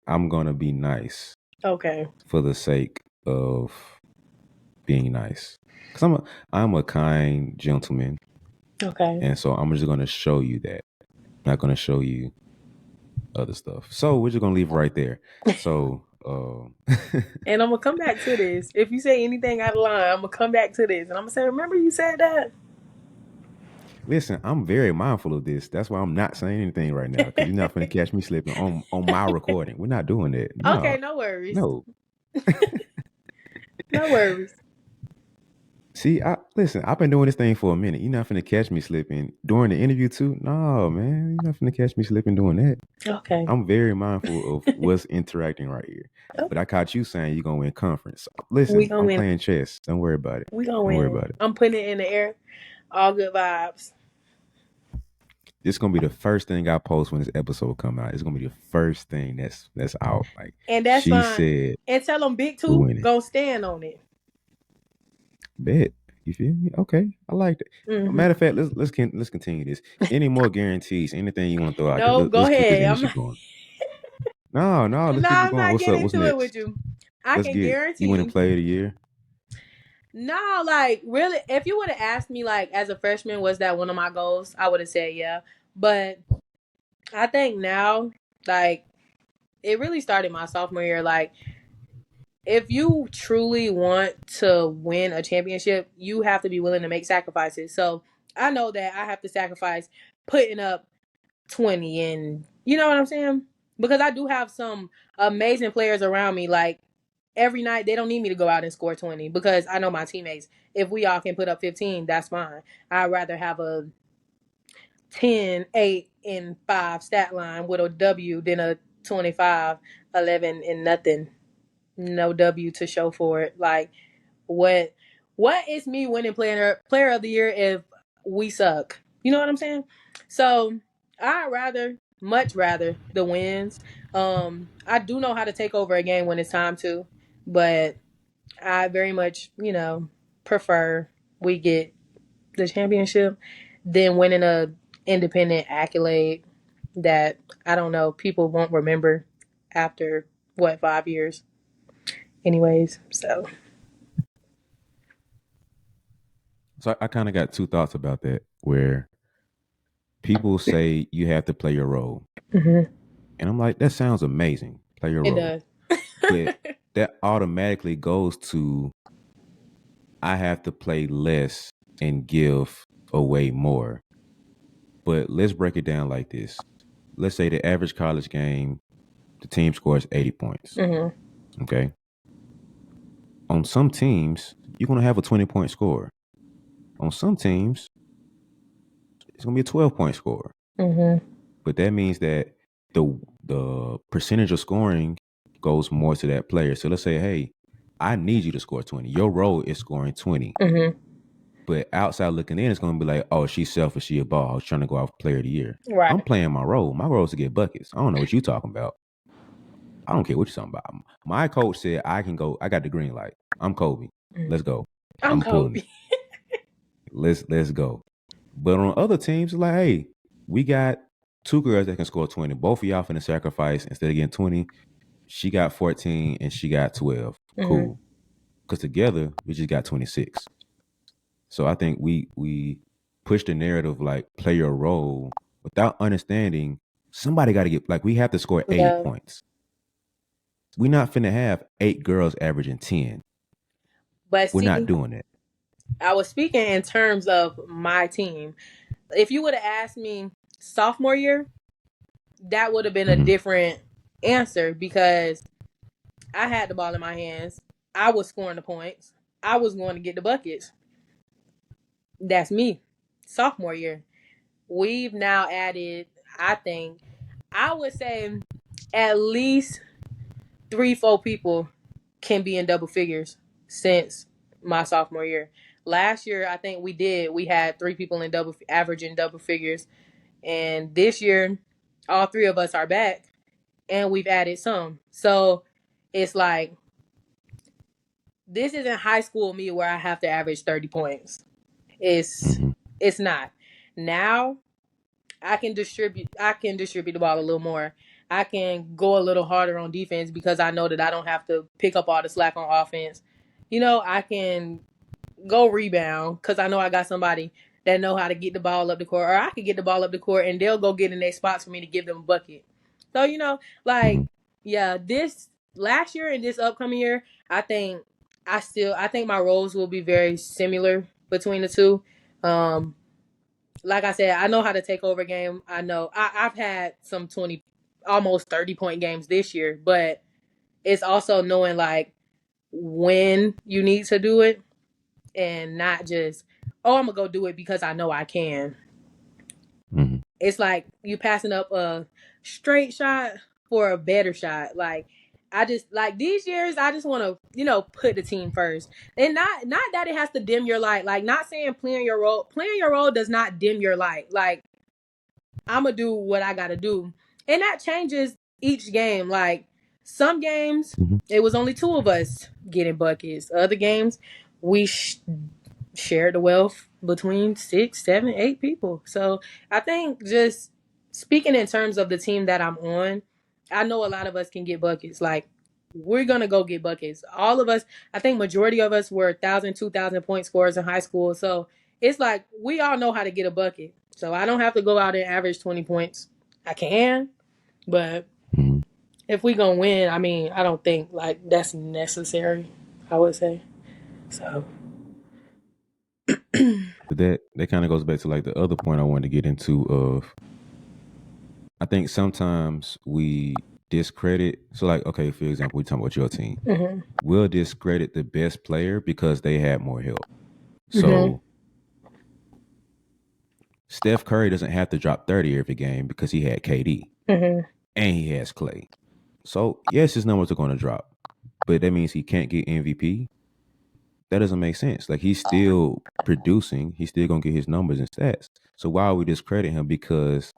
I'm gonna be nice Okay. for the sake of being nice. Because I'm a kind gentleman, Okay. and so I'm just gonna show you that. I'm not gonna show you other stuff. So we're just gonna leave it right there. So And I'm gonna come back to this. If you say anything out of line, I'm gonna come back to this, and I'm gonna say, "Remember you said that." Listen, I'm very mindful of this. That's why I'm not saying anything right now because you're not going to catch me slipping on my recording. We're not doing that. Okay, No, no worries. no. No worries. See, listen. I've been doing this thing for a minute. You're not going to catch me slipping during the interview too. No, man, you're not going to catch me slipping doing that. Okay. I'm very mindful of what's interacting right here. But I caught you saying you're gonna win conference. We Listen, gonna I'm win. playing chess. Don't worry about it. We gonna Don't win. worry about it. I'm putting it in the air. All good vibes. This is gonna be the first thing I post when this episode come out. It's gonna be the first thing that's out. Like, And that's she fine. said, And tell them Big we're Two winning. gonna stand on it. Bet. You feel me? Okay, I like that. Mhm. Matter of fact, let's continue this. Any more guarantees? Anything you want to throw out No, there? go Let's keep this ahead. energy going. No, let's keep it I'm going. not What's getting up? What's into it next? with you. I Let's can get it. You winning guarantee. player of the year? No, like really, if you would have asked me like as a freshman, was that one of my goals? I would have said yeah. But I think now, like, it really started my sophomore year. Like, if you truly want to win a championship, you have to be willing to make sacrifices. So I know that I have to sacrifice putting up 20, and you know what I'm saying? Because I do have some amazing players around me. Like, every night they don't need me to go out and score 20 because I know my teammates. If we all can put up 15, that's fine. I'd rather have a 10, 8, and 5 stat line with a W than a 25, 11, and nothing. No W to show for it. Like, what is me winning player of the year if we suck? You know what I'm saying? So much rather the wins. I do know how to take over a game when it's time to, but I very much, prefer we get the championship than winning a independent accolade that I don't know people won't remember after 5 years. Anyways, so I kind of got two thoughts about that. Where people say you have to play your role, and I'm like, that sounds amazing. Play your it role, does. but that automatically goes to I have to play less and give away more. But let's break it down like this. Let's say the average college game, the team scores 80 points. Mm-hmm. Okay. On some teams, you're going to have a 20-point score. On some teams, it's going to be a 12-point score. Mm-hmm. But that means that the percentage of scoring goes more to that player. So let's say, hey, I need you to score 20. Your role is scoring 20. Mm-hmm. But outside looking in, it's going to be like, oh, she's selfish. She a ball. I was trying to go out player of the year. Right. I'm playing my role. My role is to get buckets. I don't know what you're talking about. I don't care what you're talking about. My coach said I can go. I got the green light. I'm Kobe. Let's go. I'm pulling. Kobe. Let's go. But on other teams, it's like, hey, we got two girls that can score 20. Both of y'all finna sacrifice. Instead of getting 20, she got 14 and she got 12. Mm-hmm. Cool. Because together, we just got 26. So I think we push the narrative like play your role without understanding somebody got to get, like, we have to score 80 points. We're not finna have 8 girls averaging 10. But we're not doing that. I was speaking in terms of my team. If you would have asked me sophomore year, that would have been a different answer because I had the ball in my hands. I was scoring the points. I was going to get the buckets. That's me. Sophomore year. We've now added, I would say at least 3-4 people can be in double figures since my sophomore year. Last year, I think we had 3 people in averaging double figures. And this year, all 3 of us are back and we've added some. So it's like, this isn't high school me where I have to average 30 points. It's not. Now I can distribute the ball a little more. I can go a little harder on defense because I know that I don't have to pick up all the slack on offense. I can go rebound because I know I got somebody that know how to get the ball up the court, or I can get the ball up the court and they'll go get in their spots for me to give them a bucket. So, yeah, this last year and this upcoming year, I think my roles will be very similar between the two. Like I said, I know how to take over a game. I know I've had some 20, almost 30-point games this year, but it's also knowing like when you need to do it and not just, oh, I'm gonna go do it because I know I can. Mm-hmm. It's like you passing up a straight shot for a better shot. Like I just like these years, I just want to put the team first, and not that it has to dim your light. Like not saying playing your role. Playing your role does not dim your light. Like I'm gonna do what I gotta do, and that changes each game. Like some games, Mm-hmm. it was only two of us getting buckets. Other games, we shared the wealth between 6, 7, 8 people. So I think just speaking in terms of the team that I'm on, I know a lot of us can get buckets. Like we're gonna go get buckets. All of us, I think majority of us were 1,000, 2,000 point scorers in high school. So it's like we all know how to get a bucket. So I don't have to go out and average 20 points. I can, but Mm-hmm. if we gonna win, I mean, I don't think like that's necessary. I would say so. But that kind of goes back to like the other point I wanted to get into of I think sometimes we discredit. So like, okay, for example, we talking about your team. Mm-hmm. We'll discredit the best player because they had more help. Mm-hmm. So Steph Curry doesn't have to drop 30 every game because he had KD Mm-hmm. and he has Clay. So yes, his numbers are going to drop, but that means he can't get MVP. That doesn't make sense. Like he's still producing, he's still gonna get his numbers and stats. So why would we discredit him because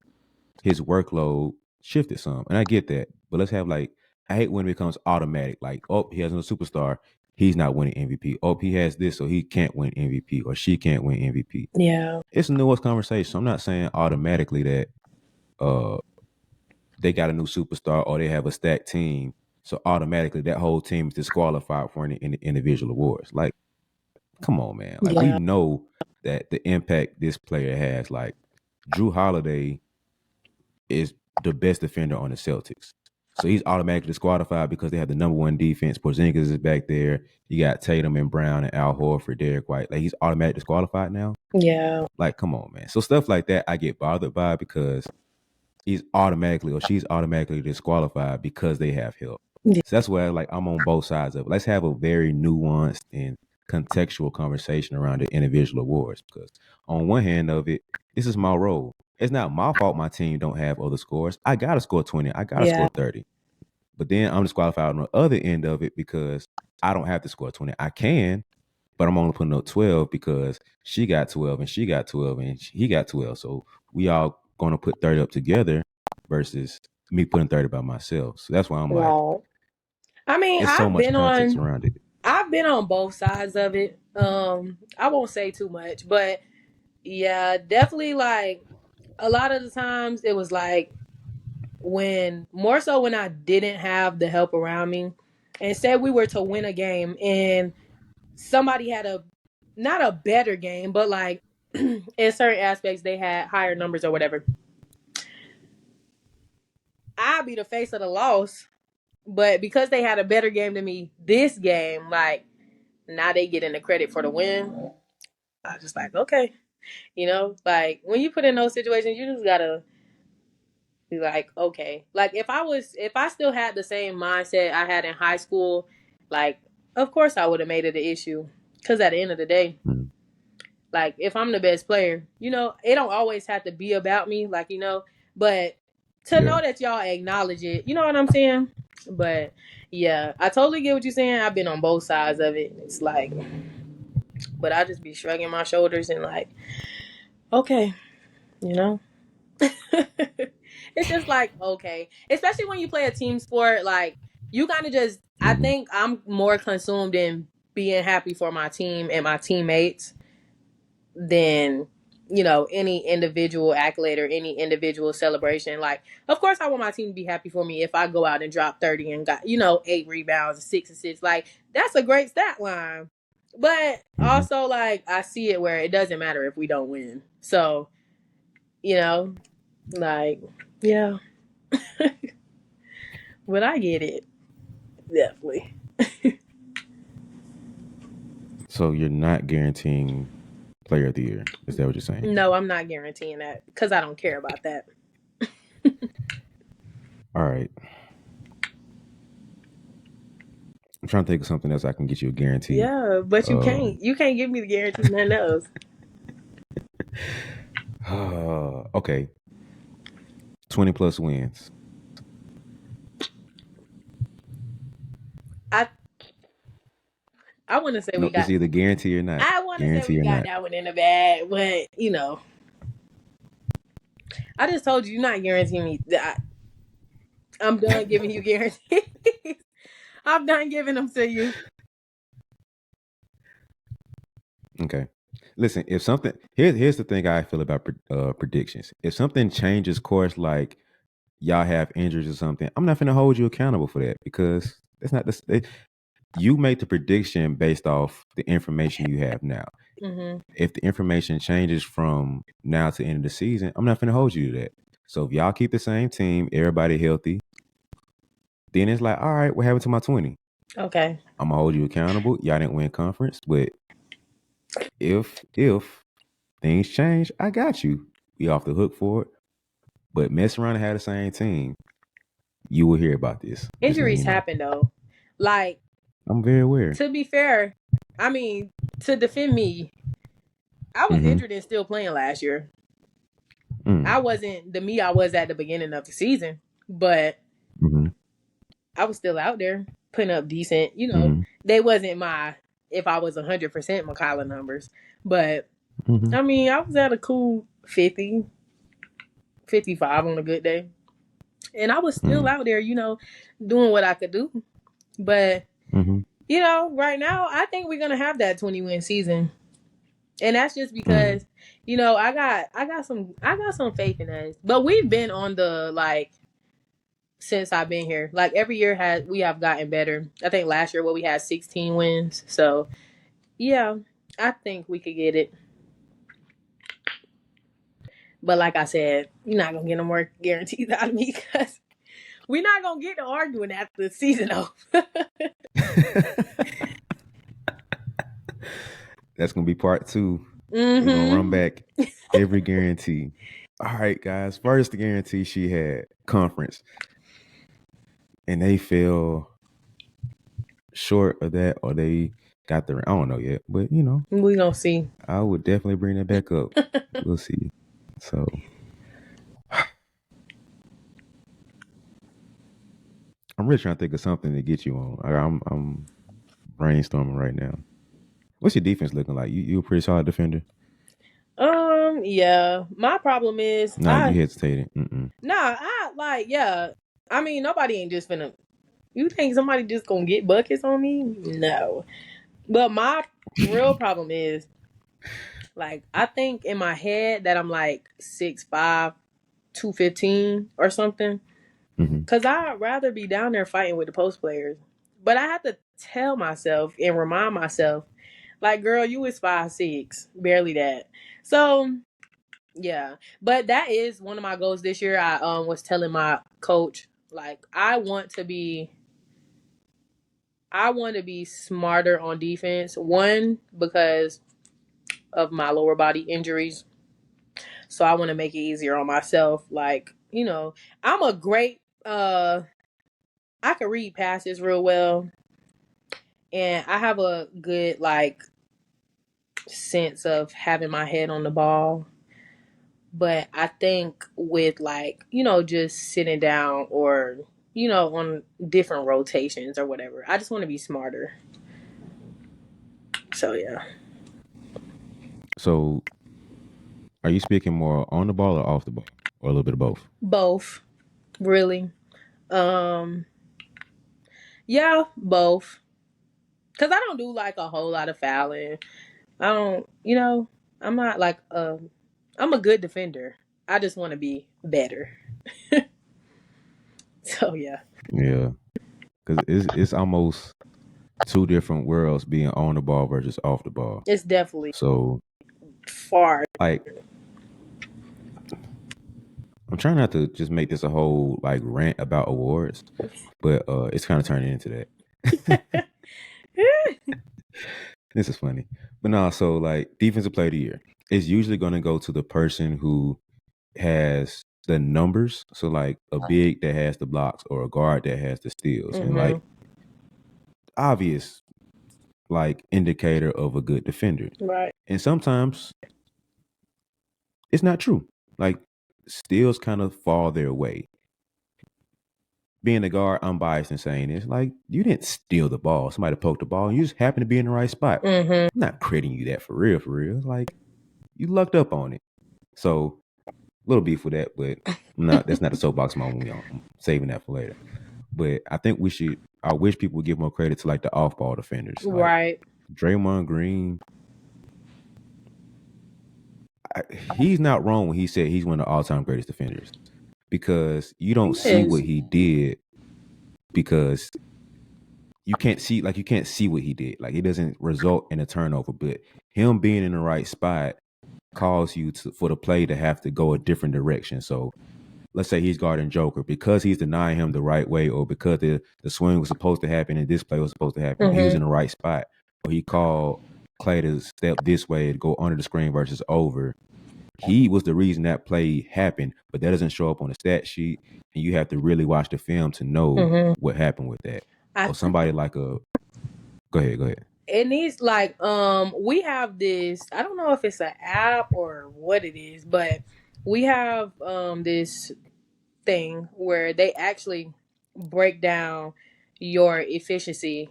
his workload shifted some? And I get that, but let's have like I hate when it becomes automatic. Like oh, he has no superstar, he's not winning MVP. Oh, he has this, so he can't win MVP or she can't win MVP. Yeah. It's a nuanced conversation. So I'm not saying automatically that uh they got a new superstar or they have a stacked team. So automatically that whole team is disqualified for any individual awards. Like come on, man. Like we Yeah. know that the impact this player has. Like Drew Holiday is the best defender on the Celtics. So he's automatically disqualified because they have the number one defense. Porzingis is back there. You got Tatum and Brown and Al Horford, Derek White. Like he's automatically disqualified now. Yeah. Like, come on, man. So stuff like that I get bothered by because he's automatically or she's automatically disqualified because they have help. Yeah. So that's why like I'm on both sides of it. Let's have a very nuanced and contextual conversation around the individual awards because on one hand of it, this is my role. It's not my fault my team don't have other scores. I gotta score 20. I gotta Yeah. score 30. But then I'm disqualified on the other end of it because I don't have to score 20. I can, but I'm only putting up 12 because she got 12 and she got 12 and he got 12. So we all gonna put 30 up together versus me putting 30 by myself. So that's why I'm like, Right. I mean, it's so much context around it. I've been on both sides of it. I won't say too much, but yeah, definitely like a lot of the times it was like when more so when I didn't have the help around me and said we were to win a game and somebody had a not a better game, but like in certain aspects they had higher numbers or whatever. I'd be the face of the loss, but because they had a better game than me this game, like now they getting the credit for the win. I was just like, okay, like when you put in those situations, you just gotta be like, okay. Like if I still had the same mindset I had in high school, like of course I would have made it an issue. Cause at the end of the day, Mm. like if I'm the best player, it don't always have to be about me, like but to Yeah. know that y'all acknowledge it, you know what I'm saying? But yeah, I totally get what you're saying. I've been on both sides of it. It's like, but I just be shrugging my shoulders and like, okay, you know. It's just like okay, especially when you play a team sport, like you kind of just. I Mm-hmm. think I'm more consumed in being happy for my team and my teammates than any individual accolade or any individual celebration. Like, of course, I want my team to be happy for me if I go out and drop 30 and got 8 rebounds, 6 assists. Like, that's a great stat line. But Mm-hmm. also, like, I see it where it doesn't matter if we don't win. So, you know, like, yeah. But I get it. Definitely. So you're not guaranteeing player of the year. Is that what you're saying? No, I'm not guaranteeing that because I don't care about that. All right. I'm trying to think of something else I can get you a guarantee. Yeah, but you can't. You can't give me the guarantee nothing else. Okay. 20 plus wins. I want to say No, we got. it's either guarantee or not. I want to say Guarantee we or got not. that one in the bag, but you know, I just told you you're not guaranteeing me. I'm done giving you guarantees. I'm done giving them to you. Okay. Listen, if something here's the thing I feel about predictions. If something changes course, like y'all have injuries or something, I'm not going to hold you accountable for that because it's not the. You make the prediction based off the information you have now. Mm-hmm. If the information changes from now to the end of the season, I'm not going to hold you to that. So if y'all keep the same team, everybody healthy, then it's like, all right, what happened to my 20? Okay. I'm gonna hold you accountable. Y'all didn't win conference, but if things change, I got you. We off the hook for it. But mess around and have the same team, you will hear about this. Injuries happen though. Like, I'm very aware. to be fair, I mean, to defend me, I was injured and still playing last year. I wasn't the me I was at the beginning of the season, but I was still out there putting up decent. You know, they wasn't my if I was 100% Mikyla numbers, but I mean, I was at a cool 50, 55 on a good day, and I was still out there, you know, doing what I could do. But you know, right now, I think we're gonna have that 20-win season. And that's just because, you know, I got some faith in us. But we've been on the like since I've been here. Like every year we have gotten better. I think last year we had 16 wins. So yeah, I think we could get it. But like I said, you're not gonna get no more guarantees out of me because we're not gonna get to arguing after the season over. That's gonna be part 2. We're gonna run back every guarantee. All right, guys. First guarantee she had conference, and they fell short of that, or they got the. I don't know yet, but you know, we gonna see. I would definitely bring that back up. We'll see. So, I'm really trying to think of something to get you on. I'm brainstorming right now. What's your defense looking like? You a pretty solid defender? Yeah. My problem is No, you hesitated. Nah, I mean, nobody ain't just finna. You think somebody just gonna get buckets on me? No. But my real problem is, like, I think in my head that I'm like 6'5", 215 or something. Because I'd rather be down there fighting with the post players. But I have to tell myself and remind myself, like, girl, you was 5'6", barely that. So, yeah. But that is one of my goals this year. I was telling my coach, like, I want to be smarter on defense. One, because of my lower body injuries. So I want to make it easier on myself. Like, you know, I'm a great I can read passes real well. And I have a good like sense of having my head on the ball. But I think with like, you know, just sitting down or, you know, on different rotations or whatever, I just want to be smarter. So, yeah. So, are you speaking more on the ball or off the ball? Or a little bit of both? Both. Really. Yeah, both. Because I don't do like a whole lot of fouling. I don't, you know, I'm not like, I'm a good defender. I just want to be better. So, yeah. Yeah. Because it's almost two different worlds being on the ball versus off the ball. It's definitely so far. Like, I'm trying not to just make this a whole like rant about awards, but it's kind of turning into that. This is funny. But no, so like defensive player of the year is usually going to go to the person who has the numbers. So like a big that has the blocks or a guard that has the steals. And like obvious like indicator of a good defender. Right. And sometimes it's not true. Like steals kind of fall their way. Being a guard, I'm biased in saying this. Like, you didn't steal the ball. Somebody poked the ball. And you just happened to be in the right spot. I'm not crediting you that for real, for real. Like, you lucked up on it. So, a little beef with that, but that's not a soapbox moment. I'm saving that for later. But I think I wish people would give more credit to like the off-ball defenders. Like, Right. Draymond Green, he's not wrong when he said he's one of the all-time greatest defenders. Because you don't see what he did because you can't see what he did. Like, it doesn't result in a turnover, but him being in the right spot calls you for the play to have to go a different direction. So let's say he's guarding Joker because he's denying him the right way, or because the swing was supposed to happen and this play was supposed to happen. He was in the right spot, or he called Clay to step this way to go under the screen versus over. He was the reason that play happened, but that doesn't show up on the stat sheet, and you have to really watch the film to know what happened with that. Or somebody like go ahead. It needs like we have this, I don't know if it's an app or what it is, but we have this thing where they actually break down your efficiency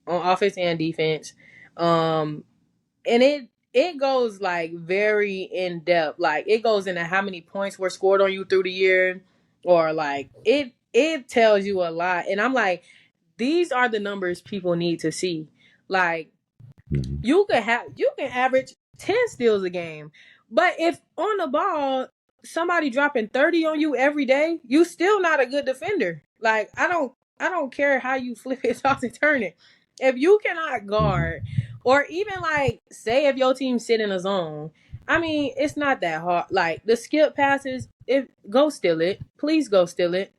on offense and defense. And it goes like very in depth. Like it goes into how many points were scored on you through the year, or like it tells you a lot. And I'm like, these are the numbers people need to see. Like you can average 10 steals a game, but if on the ball somebody dropping 30 on you every day, you still not a good defender. Like I don't care how you flip it, toss and turn it. If you cannot guard, or even like say if your team sit in a zone, I mean it's not that hard. Like the skip passes, go steal it, please go steal it.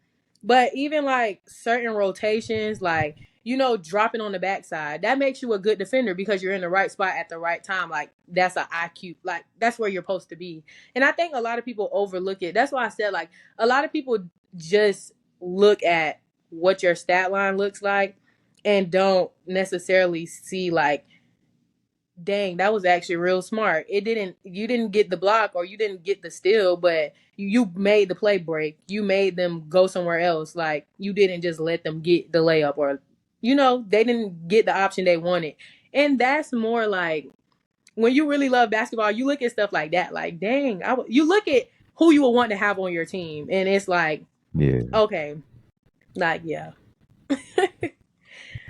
But even like certain rotations, like dropping on the backside, that makes you a good defender because you're in the right spot at the right time. Like that's an IQ. Like that's where you're supposed to be. And I think a lot of people overlook it. That's why I said like a lot of people just look at what your stat line looks like and don't necessarily see like, dang, that was actually real smart. You didn't get the block or you didn't get the steal, but you made the play break. You made them go somewhere else. Like you didn't just let them get the layup, or they didn't get the option they wanted. And that's more like when you really love basketball, you look at stuff like that. Like, dang, you look at who you would want to have on your team, and it's like, yeah, okay, like yeah.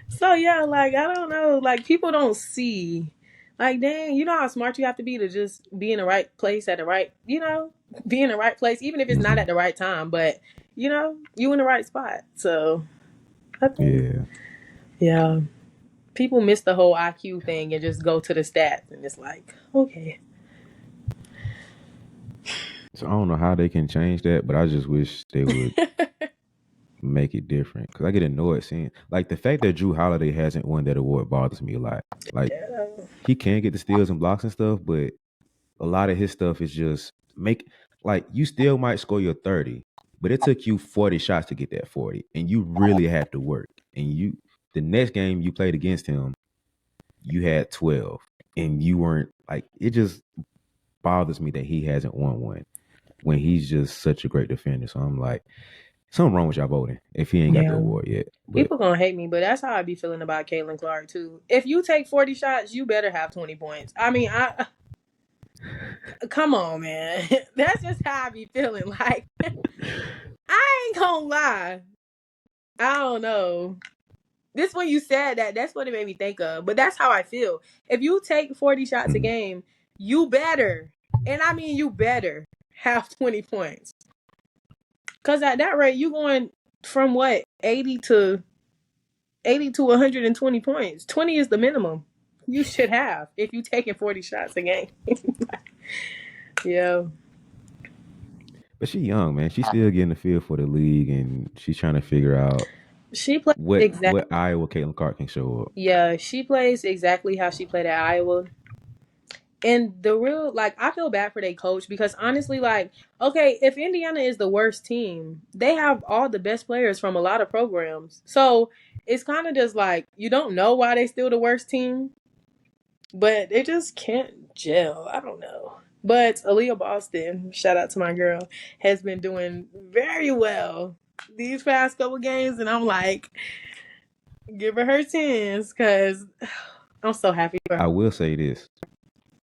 So yeah, like I don't know, like people don't see, like dang, you know how smart you have to be to just be in the right place at the right, be in the right place, even if it's not at the right time, but you in the right spot. So I think, yeah, people miss the whole IQ thing and just go to the stats, and it's like, okay. So I don't know how they can change that, but I just wish they would make it different, because I get annoyed seeing like the fact that Drew Holiday hasn't won that award bothers me a lot. Like he can get the steals and blocks and stuff, but a lot of his stuff is just like you still might score your 30, but it took you 40 shots to get that 40, and you really have to work. And the next game you played against him, you had 12, and you weren't like, it just bothers me that he hasn't won one when he's just such a great defender. So I'm like, something wrong with y'all voting if he ain't got the award yet. But people gonna hate me, but that's how I be feeling about Caitlin Clark too. If you take 40 shots, you better have 20 points. I mean, come on, man. That's just how I be feeling. Like, I ain't gonna lie. I don't know. This when you said that, that's what it made me think of. But that's how I feel. If you take 40 shots a game, you better, and I mean you better, have 20 points. Because at that rate, you going from what, 80 to 120 points. 20 is the minimum you should have if you taking 40 shots a game. Yeah. But she's young, man. She's still getting the feel for the league, and she's trying to figure out She plays What Iowa Caitlin Clark can show up. Yeah, she plays exactly how she played at Iowa. And the real, like, I feel bad for their coach because honestly, like, okay, if Indiana is the worst team, they have all the best players from a lot of programs. So it's kind of just like you don't know why they still the worst team, but they just can't gel. I don't know. But Aaliyah Boston, shout out to my girl, has been doing very well these past couple games, and I'm like, give her 10s because I'm so happy for her. I will say this.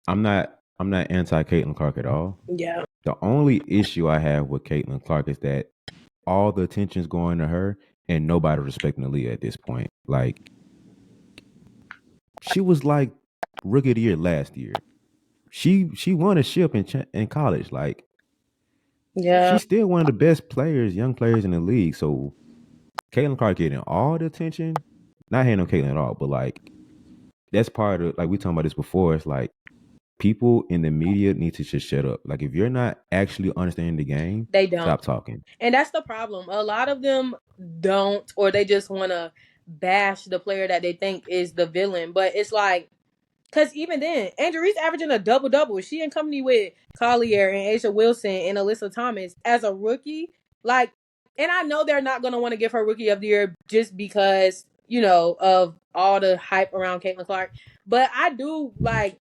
I'm not anti Caitlin Clark at all. Yeah. The only issue I have with Caitlin Clark is that all the attention's going to her and nobody respecting Aaliyah at this point. Like, she was like rookie of the year last year. She won a ship in college. Like, Yeah. she's still one of the best young players in the league. So Caitlin Clark getting all the attention, not hating on Caitlin at all, but like that's part of, like we talking about this before. It's like people in the media need to just shut up. Like, if you're not actually understanding the game, They don't. stop talking. And that's the problem. A lot of them don't, or they just want to bash the player that they think is the villain. But it's like, because even then, Angel Reese averaging a double-double. She in company with Collier and Asia Wilson and Alyssa Thomas as a rookie. Like, and I know they're not going to want to give her Rookie of the Year just because, you know, of all the hype around Caitlin Clark. But I do, like,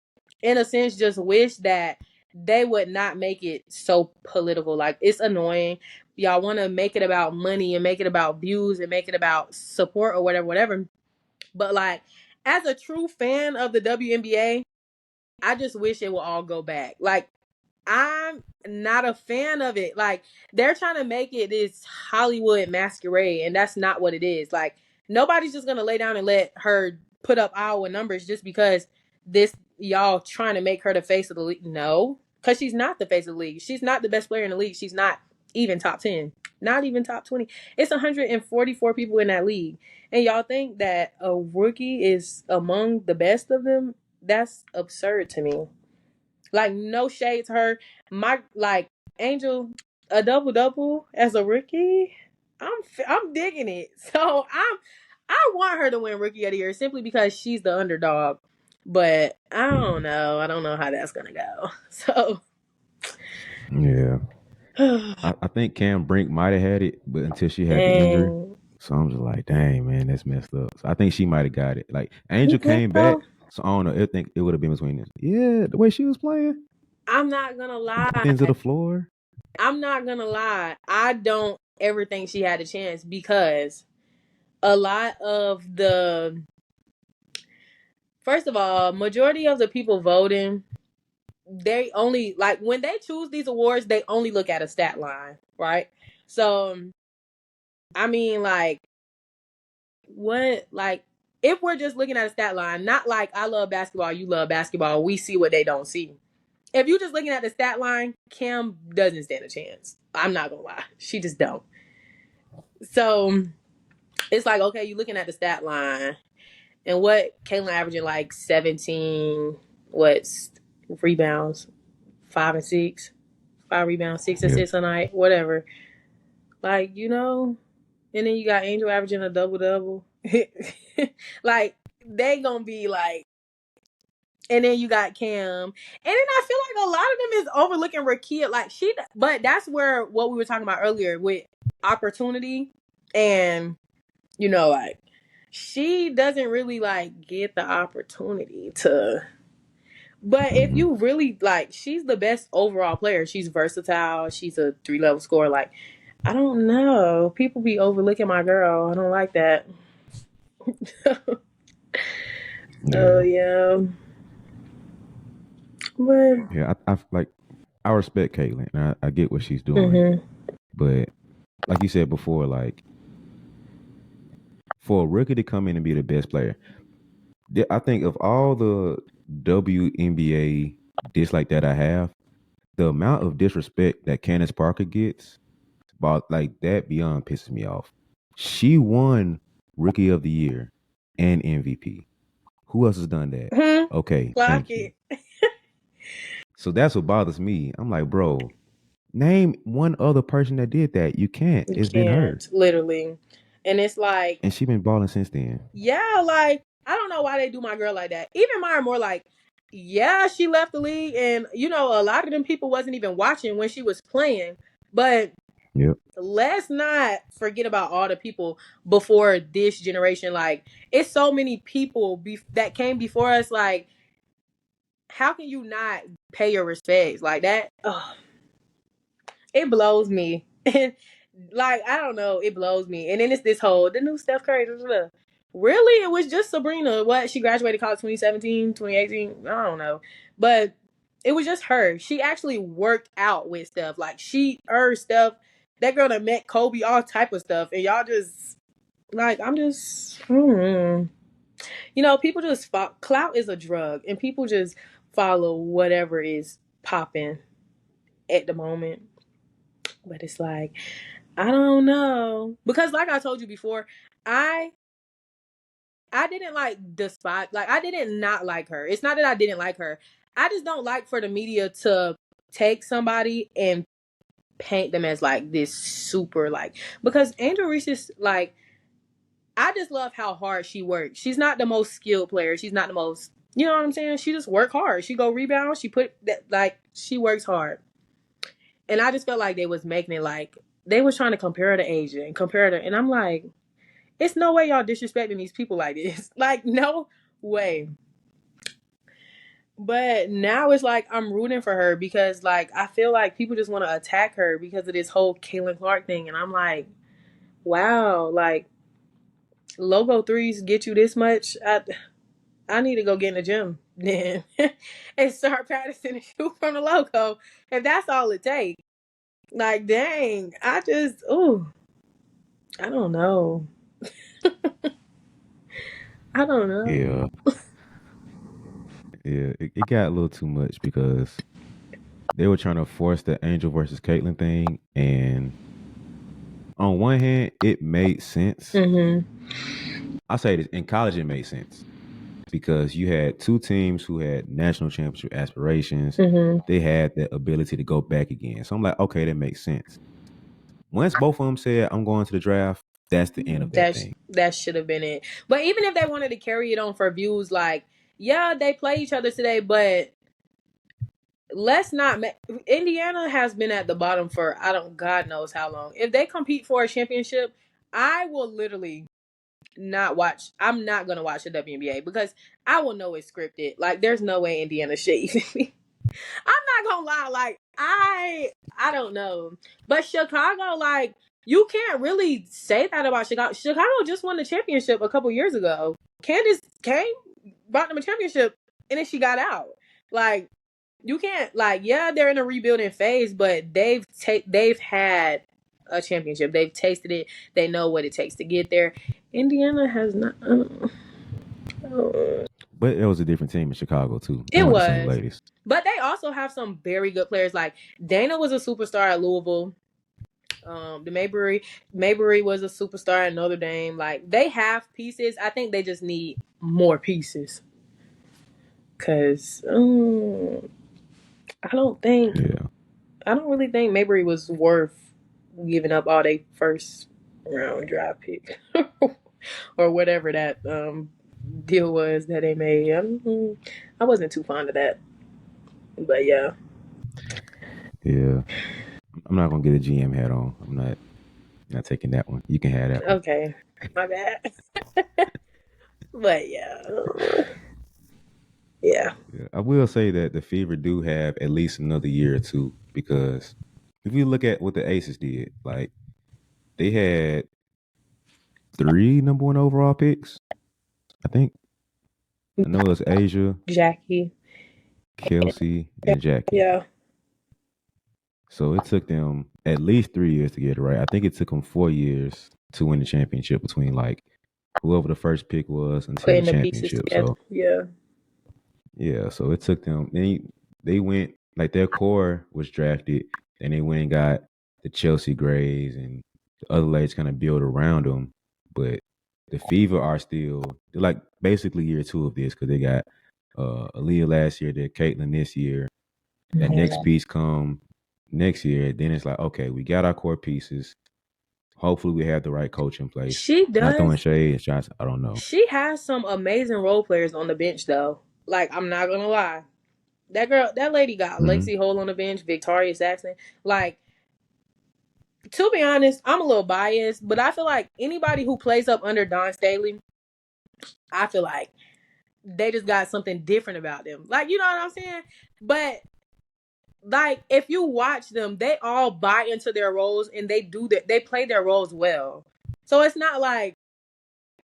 in a sense, just wish that they would not make it so political. Like, it's annoying. Y'all want to make it about money and make it about views and make it about support or whatever. But, like, as a true fan of the WNBA, I just wish it would all go back. Like, I'm not a fan of it. Like, they're trying to make it this Hollywood masquerade, and that's not what it is. Like, nobody's just going to lay down and let her put up Iowa numbers just because y'all trying to make her the face of the league. No, because she's not the face of the league. She's not the best player in the league. She's not even top 10, not even top 20. It's 144 people in that league. And y'all think that a rookie is among the best of them? That's absurd to me. Like, no shade to her. Angel, a double as a rookie. I'm digging it. So I want her to win Rookie of the Year simply because she's the underdog. But I don't know. I don't know how that's gonna go. So Yeah. I think Cam Brink might have had it, but until she had the injury. So I'm just like, dang, man, that's messed up. So I think she might have got it. Like, Angel came back, so I don't know. I think it would have been between this. Yeah, the way she was playing. I'm not gonna lie. Ends of the floor. I'm not gonna lie. I don't ever think she had a chance because a lot of the, first of all, majority of the people voting, they only, like, when they choose these awards, they only look at a stat line, right? So, I mean, like, what, like, if we're just looking at a stat line, not like I love basketball, you love basketball, we see what they don't see. If you're just looking at the stat line, Cam doesn't stand a chance. I'm not gonna lie. She just don't. So it's like, okay, you're looking at the stat line, and what Caitlin averaging like 17, rebounds, 5 and 6, 5 rebounds, 6 assists a night, whatever. Like, you know, and then you got Angel averaging a double. Like, they gonna be like, and then you got Cam. And then I feel like a lot of them is overlooking Rakia. Like, but that's where what we were talking about earlier with opportunity. And, you know, like, she doesn't really, like, get the opportunity to. But if you really, like, she's the best overall player. She's versatile. She's a 3-level scorer. Like, I don't know. People be overlooking my girl. I don't like that. Oh, yeah. But yeah, I respect Caitlin. And I get what she's doing, but like you said before, like, for a rookie to come in and be the best player, I think of all the WNBA dislike that I have, the amount of disrespect that Candace Parker gets about like that beyond pisses me off. She won Rookie of the Year and MVP. Who else has done that? Okay, thank you. So that's what bothers me. I'm like, bro, name one other person that did that. You can't. It's been her. Literally. And it's like, And she been balling since then. yeah, like I don't know why they do my girl like that. Even Maya Moore, like, yeah, she left the league, and you know, a lot of them people wasn't even watching when she was playing. But Yep. let's not forget about all the people before this generation. Like, it's so many people that came before us. Like, how can you not pay your respects like that? Ugh, it blows me. And like, I don't know, it blows me. And then it's this whole the new Steph Curry. Really, it was just Sabrina. What, she graduated college 2017, 2018. I don't know, but it was just her. She actually worked out with Steph. Like, Steph. That girl that met Kobe, all type of stuff, and y'all just like, I'm just, you know, people just clout is a drug, and people just follow whatever is popping at the moment. But it's like, I don't know, because like I told you before, I didn't like despise, like I didn't not like her. It's not that I didn't like her. I just don't like for the media to take somebody and paint them as like this super, like, because Angel Reese is like, I just love how hard she works. She's not the most skilled player. She's not the most, you know what I'm saying? She just work hard. She go rebound. She put that, like, she works hard. And I just felt like they was making it like they was trying to compare her to Asia and compare her to, and I'm like, it's no way y'all disrespecting these people like this. Like, no way. But now it's like I'm rooting for her because, like, I feel like people just want to attack her because of this whole Caitlin Clark thing. And I'm like, wow, like, logo threes get you this much. I need to go get in the gym then and start practicing to shoot from the logo. If that's all it takes. Like, dang, I don't know. I don't know. Yeah. Yeah. It got a little too much because they were trying to force the Angel versus Caitlyn thing. And on one hand, it made sense. I'll say this, in college, it made sense because you had two teams who had national championship aspirations. They had the ability to go back again. So I'm like, okay, that makes sense. Once both of them said, I'm going to the draft, that's the end of that thing. That should have been it. But even if they wanted to carry it on for views, like, yeah, they play each other today, but let's not. Indiana has been at the bottom for God knows how long. If they compete for a championship, I will literally not watch. I'm not gonna watch the WNBA because I will know it's scripted. Like, there's no way Indiana should even be. I'm not gonna lie, like, I don't know. But Chicago, like, you can't really say that about Chicago. Chicago just won the championship a couple years ago. Candace came, brought them a championship, and then she got out. Like, you can't, like, yeah, they're in a rebuilding phase, but they've had a championship. They've tasted it. They know what it takes to get there. Indiana has not. But it was a different team in Chicago too. It was. The same ladies. But they also have some very good players. Like, Dana was a superstar at Louisville. The Mayberry was a superstar at Notre Dame. Like, they have pieces. I think they just need more pieces. Cause I don't really think Mayberry was worth giving up all their first round draft pick or whatever that deal was that they made. I wasn't too fond of that. But yeah. Yeah. I'm not gonna get a GM hat on. I'm not taking that one. You can have that one. Okay. My bad. But yeah. Yeah. I will say that the Fever do have at least another year or two because if you look at what the Aces did, like, they had 3 number 1 overall picks, I think. I know it's Asia, Jackie, Kelsey, and Jackie. Yeah. So it took them at least 3 years to get it right. I think it took them 4 years to win the championship between, like, whoever the first pick was until putting the the pieces championship. together. So yeah, so it took them. They went, like, their core was drafted, and they went and got the Chelsea Grays and the other ladies kind of built around them. But the Fever are still, they're like basically year 2 of this because they got Aaliyah last year, they're Caitlin this year. That next piece come next year. Then it's like, okay, we got our core pieces. Hopefully, we have the right coach in place. She Not throwing does. shade and shots. I don't know. She has some amazing role players on the bench, though. Like, I'm not gonna lie. That lady got Mhm. Lexi Hole on the bench, Victoria Saxon. Like, to be honest, I'm a little biased, but I feel like anybody who plays up under Don Staley, I feel like they just got something different about them. Like, you know what I'm saying? But like, if you watch them, they all buy into their roles and they play their roles well. So it's not like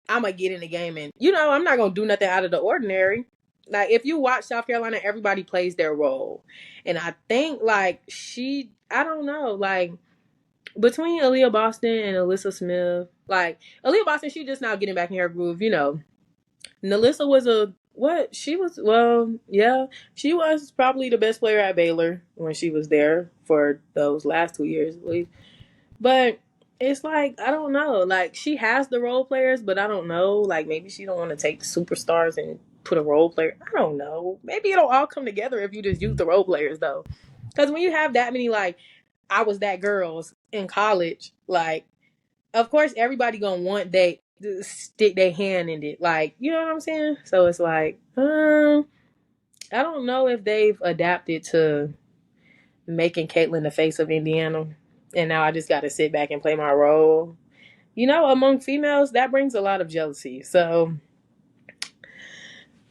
I'm gonna get in the game and I'm not gonna do nothing out of the ordinary. Like, if you watch South Carolina, everybody plays their role, and I think like I don't know, like between Aaliyah Boston and Alyssa Smith, like Aaliyah Boston, she just now getting back in her groove. Nalissa was she was probably the best player at Baylor when she was there for those last 2 years at least. But it's like, I don't know. Like, she has the role players, but I don't know. Like, maybe she don't want to take superstars and put a role player. I don't know. Maybe it'll all come together if you just use the role players, though. Because when you have that many, like, I was that girls in college, like, of course, everybody gonna want they stick their hand in it. Like, you know what I'm saying? So it's like, I don't know if they've adapted to making Caitlyn the face of Indiana. And now I just got to sit back and play my role. Among females, that brings a lot of jealousy. So,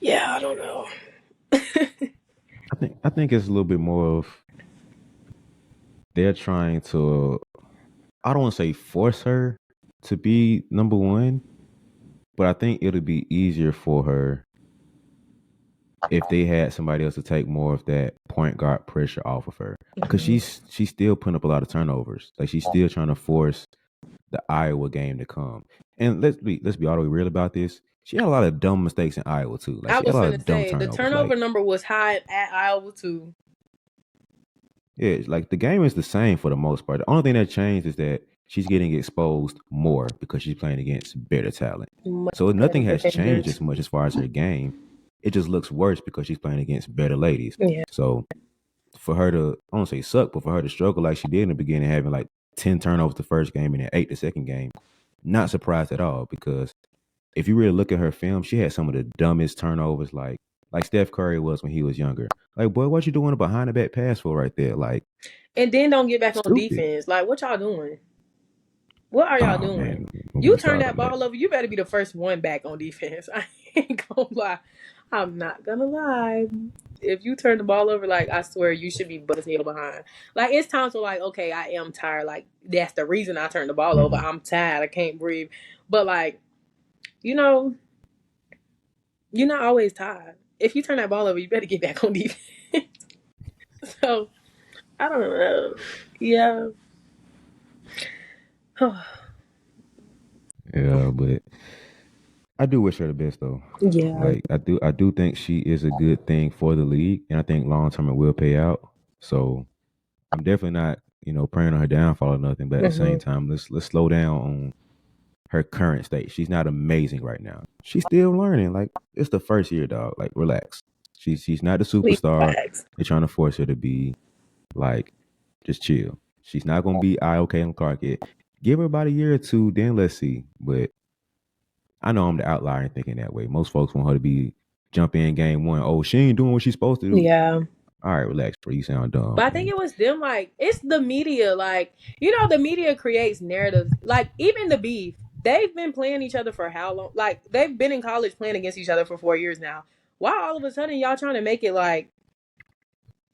yeah, I don't know. I think it's a little bit more of they're trying to. I don't want to say force her to be number one, but I think it'll be easier for her if they had somebody else to take more of that point guard pressure off of her, because she's still putting up a lot of turnovers. Like, she's still trying to force the Iowa game to come. And let's be all the way real about this. She had a lot of dumb mistakes in Iowa too. Like, I she had was a lot going to of dumb say, the turnovers. turnover Like, number was high at Iowa, too. yeah, like the game is the same for the most part. The only thing that changed is that she's getting exposed more because she's playing against better talent. So nothing has changed as much as far as her game. It just looks worse because she's playing against better ladies. Yeah. So for her to, I don't say suck, but for her to struggle like she did in the beginning, having like 10 turnovers the first game and then 8 the second game, not surprised at all, because if you really look at her film, she had some of the dumbest turnovers, like Steph Curry was when he was younger. Like, boy, what you doing a behind the back pass for right there? Like, and then don't get back on stupid. defense. Like, what y'all doing? What are y'all doing? Man, You turn that ball over, you better be the first one back on defense. I ain't gonna lie. I'm not gonna lie. If you turn the ball over, like, I swear you should be butt heel behind. Like, it's times where, like, okay, I am tired. Like, that's the reason I turned the ball over. I'm tired. I can't breathe. But, like, you're not always tired. If you turn that ball over, you better get back on defense. So, I don't know. Yeah. Yeah, but I do wish her the best though. Yeah. Like, I do think she is a good thing for the league, and I think long term it will pay out. So I'm definitely not, praying on her downfall or nothing. But at the same time, let's slow down on her current state. She's not amazing right now. She's still learning. Like, it's the first year, dog. Like, relax. She's not the superstar they're trying to force her to be. Like, just chill. She's not gonna be Caitlin Clark yet. Give her about a year or two, then let's see. But I know I'm the outlier in thinking that way. Most folks want her to be jump in game one. Oh, she ain't doing what she's supposed to do. Yeah. All right, relax, bro. You sound dumb. But I think it was them, like, it's the media. Like, the media creates narratives. Like, even the beef, they've been playing each other for how long? Like, they've been in college playing against each other for 4 years now. Why all of a sudden y'all trying to make it, like,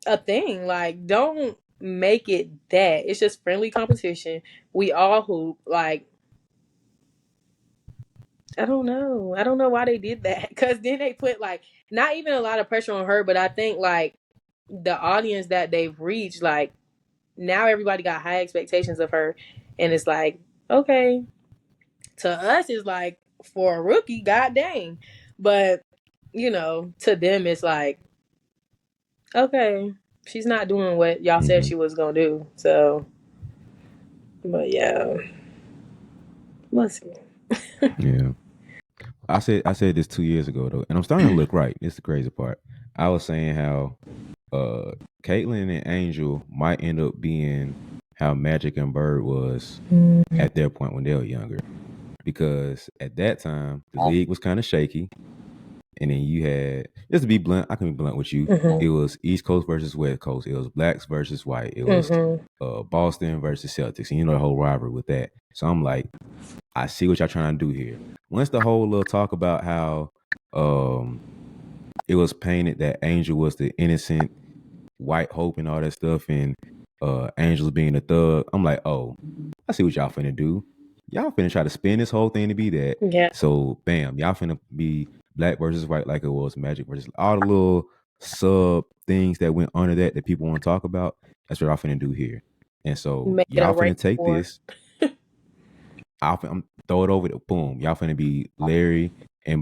a thing? Like, don't make it that. It's just friendly competition. We all hoop. Like, I don't know. I don't know why they did that. Because then they put, like, not even a lot of pressure on her, but I think, like, the audience that they've reached, like, now everybody got high expectations of her. And it's like, okay. To us, it's like, for a rookie, god dang. But, to them, it's like, okay, she's not doing what y'all said she was going to do. So, but yeah. Let's see. Yeah. I said this 2 years ago though, and I'm starting to look right. This is the crazy part. I was saying how Caitlyn and Angel might end up being how Magic and Bird was at their point when they were younger. Because at that time, the league was kind of shaky. And then you had, just to be blunt, I can be blunt with you. It was East Coast versus West Coast. It was blacks versus white. It was Boston versus Celtics. And you know the whole rivalry with that. So I'm like, I see what y'all trying to do here. Once the whole little talk about how it was painted that Angel was the innocent white hope and all that stuff, and Angel's being a thug, I'm like, oh, I see what y'all finna do. Y'all finna try to spin this whole thing to be that. Yeah. So bam, y'all finna be black versus white like it was Magic versus all the little sub things that went under that people want to talk about. That's what y'all finna do here. And so Make it a y'all race finna take war. this. I'm throw it over to boom. Y'all finna be Larry and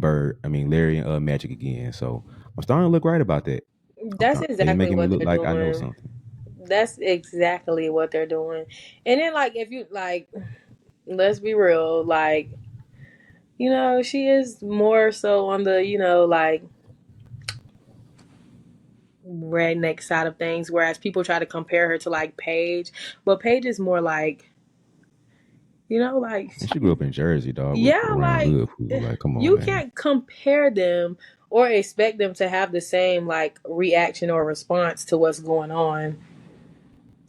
Magic again. So I'm starting to look right about that. That's They exactly making me what look they're like I know doing. something. That's exactly what they're doing. And then, like, if you like, let's be real, like, she is more so on the, like, redneck side of things, whereas people try to compare her to like Paige, but Paige is more like, like, And she grew up in Jersey, dog, yeah, around like, hood food. Like, come on, you man. can't compare them or expect them to have the same like reaction or response to what's going on.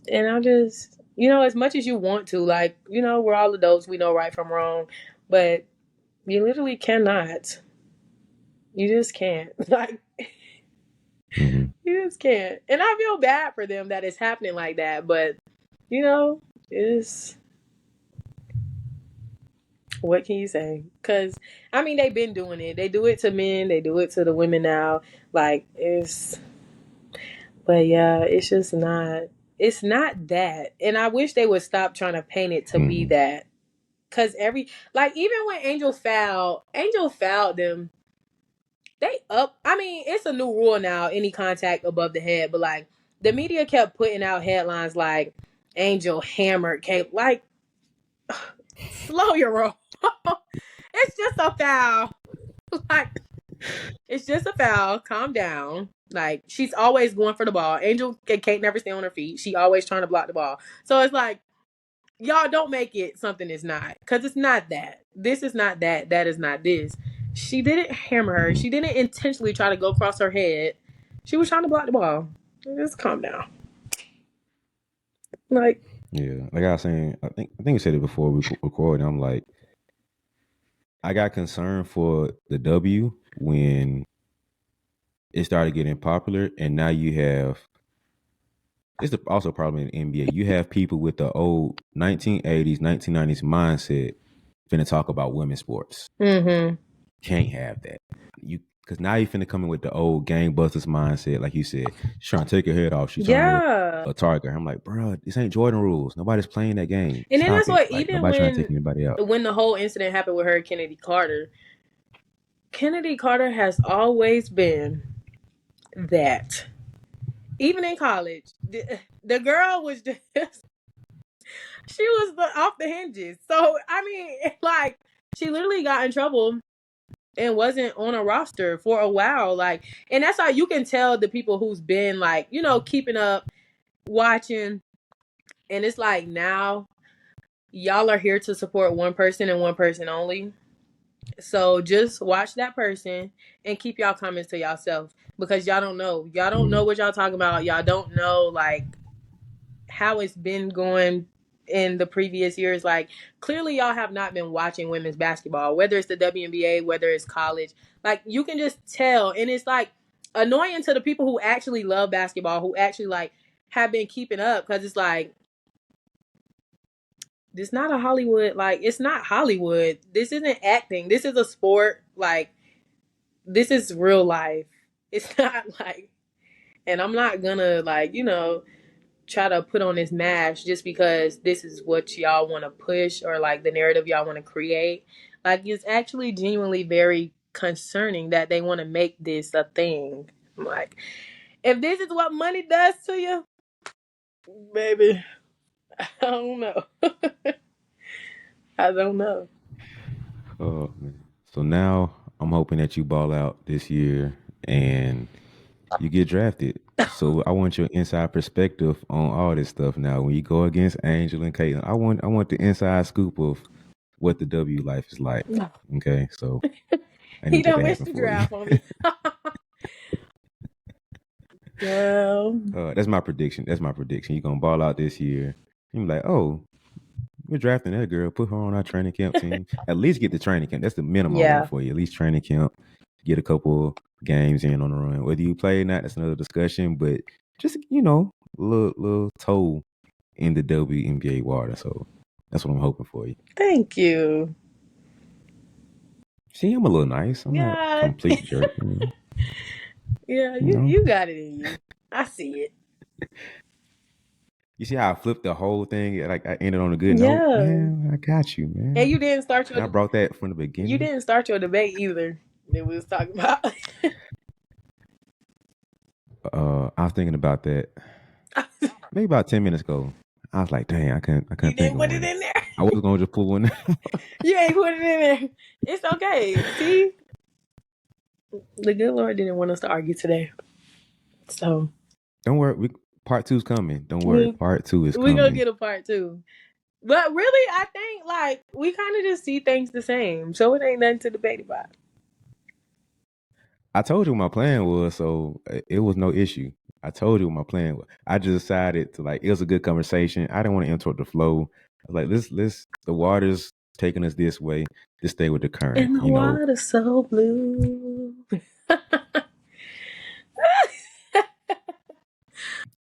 And I just, as much as you want to, like, we're all adults, we know right from wrong, but you literally cannot. You just can't. Like, Mm-hmm. you just can't. And I feel bad for them that it's happening like that, but it's, what can you say? Because I mean, they've been doing it. They do it to men. They do it to the women now. Like, it's, but yeah, it's just not. It's not that. And I wish they would stop trying to paint it to be that. Because even when Angel fouled them. They up. I mean, it's a new rule now. Any contact above the head, but like the media kept putting out headlines like Angel hammered Kate. Like, slow your roll. It's just a foul. Like, it's just a foul. Calm down. Like, she's always going for the ball. Angel and Kate never stay on her feet. She always trying to block the ball. So it's like, y'all don't make it something it's not. Because it's not that. This is not that. That is not this. She didn't hammer her. She didn't intentionally try to go across her head. She was trying to block the ball. Just calm down. Like, Yeah, like I was saying, I think we said it before we recorded. I'm like, I got concerned for the W when it started getting popular, and now you have. It's also a problem in the NBA. You have people with the old 1980s, 1990s mindset finna talk about women's sports. Can't have that. Because now you finna come in with the old gangbusters mindset, like you said. She's trying to take her head off. She's trying to target her. I'm like, bro, this ain't Jordan rules. Nobody's playing that game. And then Stop that's it. what, Like, even nobody's trying to take anybody out. when the whole incident happened with her, Kennedy Carter has always been that. Even in college, the girl was just, she was off the hinges. So, I mean, like, she literally got in trouble and wasn't on a roster for a while. Like, and that's how you can tell the people who's been like, keeping up, watching. And it's like, now y'all are here to support one person and one person only. So just watch that person and keep y'all comments to yourself, because y'all don't know. Y'all don't know what y'all talking about. Y'all don't know like how it's been going in the previous years. Like, clearly y'all have not been watching women's basketball, whether it's the WNBA, whether it's college. Like, you can just tell. And it's like annoying to the people who actually love basketball, who actually like have been keeping up, because it's like, this not a Hollywood, like, it's not Hollywood. This isn't acting. This is a sport. Like, this is real life. It's not like, and I'm not gonna like, try to put on this mask just because this is what y'all want to push, or like the narrative y'all want to create. Like, it's actually genuinely very concerning that they want to make this a thing. I'm like, if this is what money does to you, baby, I don't know. I don't know. Oh man. So now I'm hoping that you ball out this year and you get drafted. So I want your inside perspective on all this stuff. Now, when you go against Angel and Caitlin, I want the inside scoop of what the W life is like. Okay, so I He need that done to missed happen the for you. draft on me. Well, That's my prediction. That's my prediction. You're gonna ball out this year. You're like, oh, we're drafting that girl. Put her on our training camp team. At least get the training camp. That's the minimum I yeah. want for you. At least training camp. Get a couple games in on the run. Whether you play or not, that's another discussion. But just a little toe in the WNBA water. So that's what I'm hoping for you. Thank you. See, I'm a little nice. I'm not a Yeah. complete jerk. Yeah, You know. you got it in you. I see it. You see how I flipped the whole thing? Like I ended on a good note. Yeah. Man, I got you, man. And you didn't start And I brought that from the beginning. you didn't start your debate either that we was talking about. I was thinking about that maybe about 10 minutes ago. I was like, dang, I couldn't You think didn't of put one. it in there. I was gonna just pull one. You ain't put it in there. It's okay. See? The good Lord didn't want us to argue today. So Don't worry, part 2's coming. Don't worry, part 2 is coming. We're gonna get a part 2. But really, I think like we kind of just see things the same. So it ain't nothing to debate about. I told you what my plan was, so it was no issue. I told you what my plan was. I just decided to it was a good conversation. I didn't want to interrupt the flow. I was like, let's the water's taking us this way. Just stay with the current. And the water's so blue.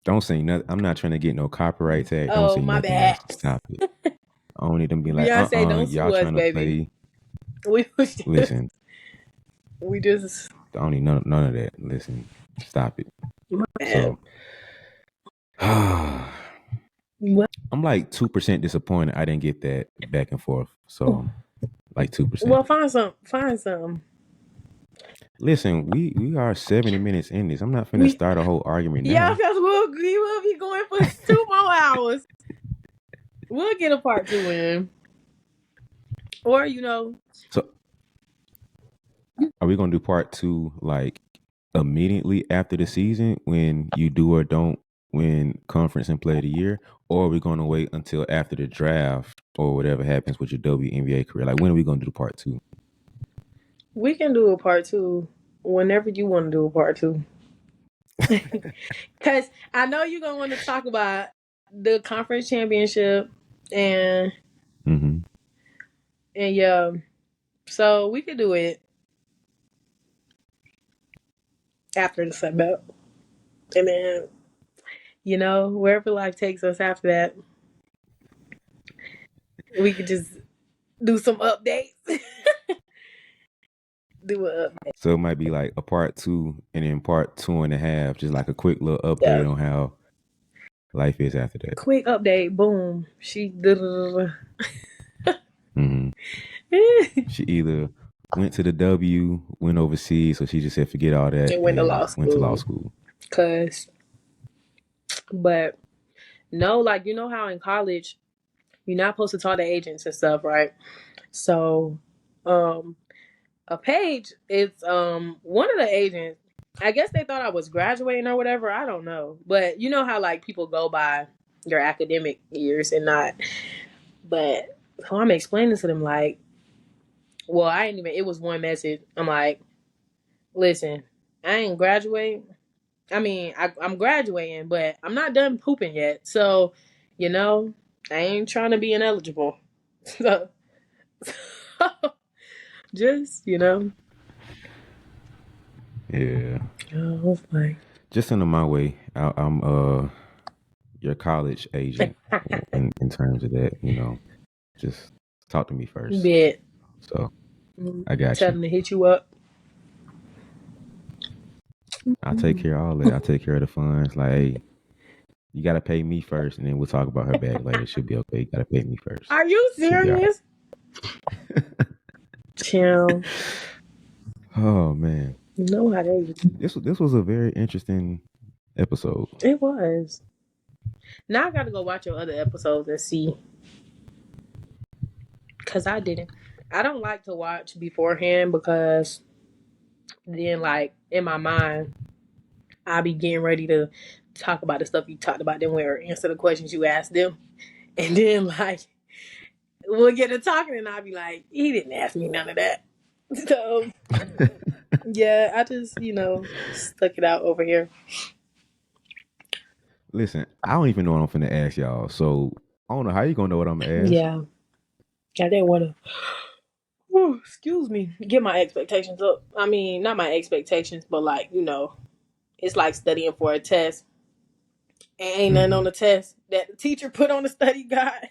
Don't sing nothing. I'm not trying to get no copyright tag. Oh, don't sing my nothing bad. else. Stop it. I don't need them be like, Beyonce, don't y'all sue us, trying to baby. play. Listen. We just I don't need none of that. Listen, stop it. So I'm like 2% disappointed I didn't get that back and forth. So like 2%. Well, find some. Listen, we are 70 minutes in this. I'm not finna start a whole argument now. Yeah, because we'll be going for 2 more hours. We'll get a part 2 in. Or, So are we gonna do part 2 like immediately after the season when you do or don't win conference and play of the year? Or are we gonna wait until after the draft or whatever happens with your WNBA career? Like when are we gonna do part 2? We can do a part 2 whenever you want to do a part 2. Because I know you're going to want to talk about the conference championship and yeah. So we could do it after the Sun Belt. And then, wherever life takes us after that, we could just do some updates. Do an update. So it might be like a part 2 and then part 2.5, just like a quick little update on how life is after that. Quick update, boom. She She either went to the W, went overseas, so she just said forget all that and went to law school. But no, like how in college you're not supposed to talk to agents and stuff, right? So a page, it's one of the agents, I guess they thought I was graduating or whatever, I don't know. But you know how like people go by their academic years and not. But so I'm explaining to them like, well, it was one message. I'm like, listen, I ain't graduating. I mean, I'm graduating, but I'm not done pooping yet. So, I ain't trying to be ineligible. So, just, Yeah. Oh, my. Just send them my way. I'm your college agent in terms of that, Just talk to me first. Bet. So I got Tell them to hit you up. I'll take care of all that. I'll take care of the funds. Like, hey, you gotta pay me first, and then we'll talk about her bag later. She'll be okay. You gotta pay me first. Are you serious? Chill. Oh man. No, how they. This was a very interesting episode. It was. Now I got to go watch your other episodes and see. Because I didn't. I don't like to watch beforehand because then, like, in my mind, I'll be getting ready to talk about the stuff you talked about them or answer the questions you asked them. And then like we'll get to talking and I'll be like, he didn't ask me none of that. So yeah, I just, stuck it out over here. Listen, I don't even know what I'm finna ask y'all. So I don't know how you gonna know what I'm gonna ask. Yeah. I didn't want to, excuse me, get my expectations up. I mean, not my expectations, but like, it's like studying for a test. And ain't nothing on the test that the teacher put on the study guide.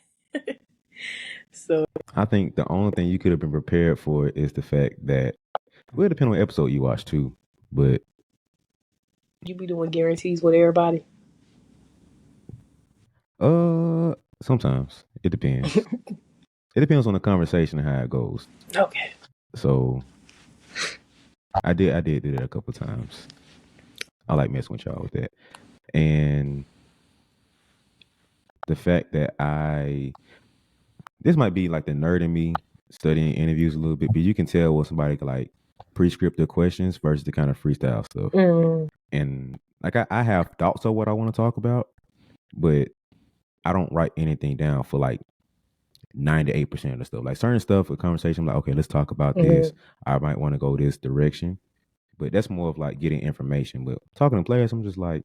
So I think the only thing you could have been prepared for is the fact that, well, it depends on the episode you watch too. But you be doing guarantees with everybody? sometimes it depends. It depends on the conversation and how it goes. Okay. So I did do that a couple times. I like messing with y'all with that. And the fact that this might be like the nerd in me studying interviews a little bit, but you can tell when somebody like prescriptive questions versus the kind of freestyle stuff. And like I have thoughts of what I want to talk about, but I don't write anything down for like 98% of the stuff. Like certain stuff, a conversation, I'm like, okay, let's talk about this. I might want to go this direction, but that's more of like getting information. But talking to players, I'm just like,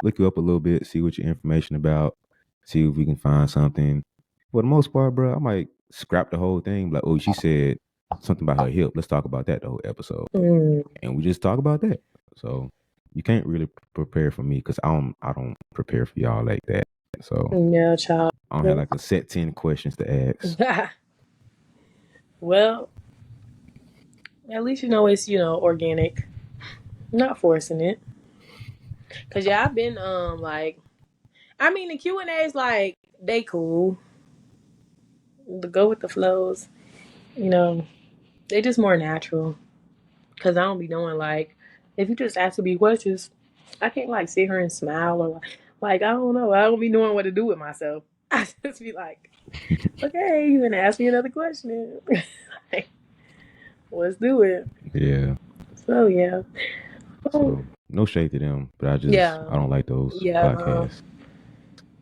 look you up a little bit, see what your information about, see if we can find something. For the most part, bro, I might scrap the whole thing. Like, oh, she said something about her hip. Let's talk about that the whole episode, and we just talk about that. So you can't really prepare for me because I don't prepare for y'all like that. So yeah, child. I don't have like a set 10 questions to ask. Well, at least it's organic, not forcing it. Cause yeah, I've been like, I mean the Q&As like they cool, the go with the flows, they just more natural. Cause I don't be knowing like if you just ask me questions, I can't like sit here and smile or like I don't know, I don't be knowing what to do with myself. I just be like, okay, you gonna ask me another question? Like, let's do it. Yeah. So yeah. So no shade to them, but I don't like those podcasts.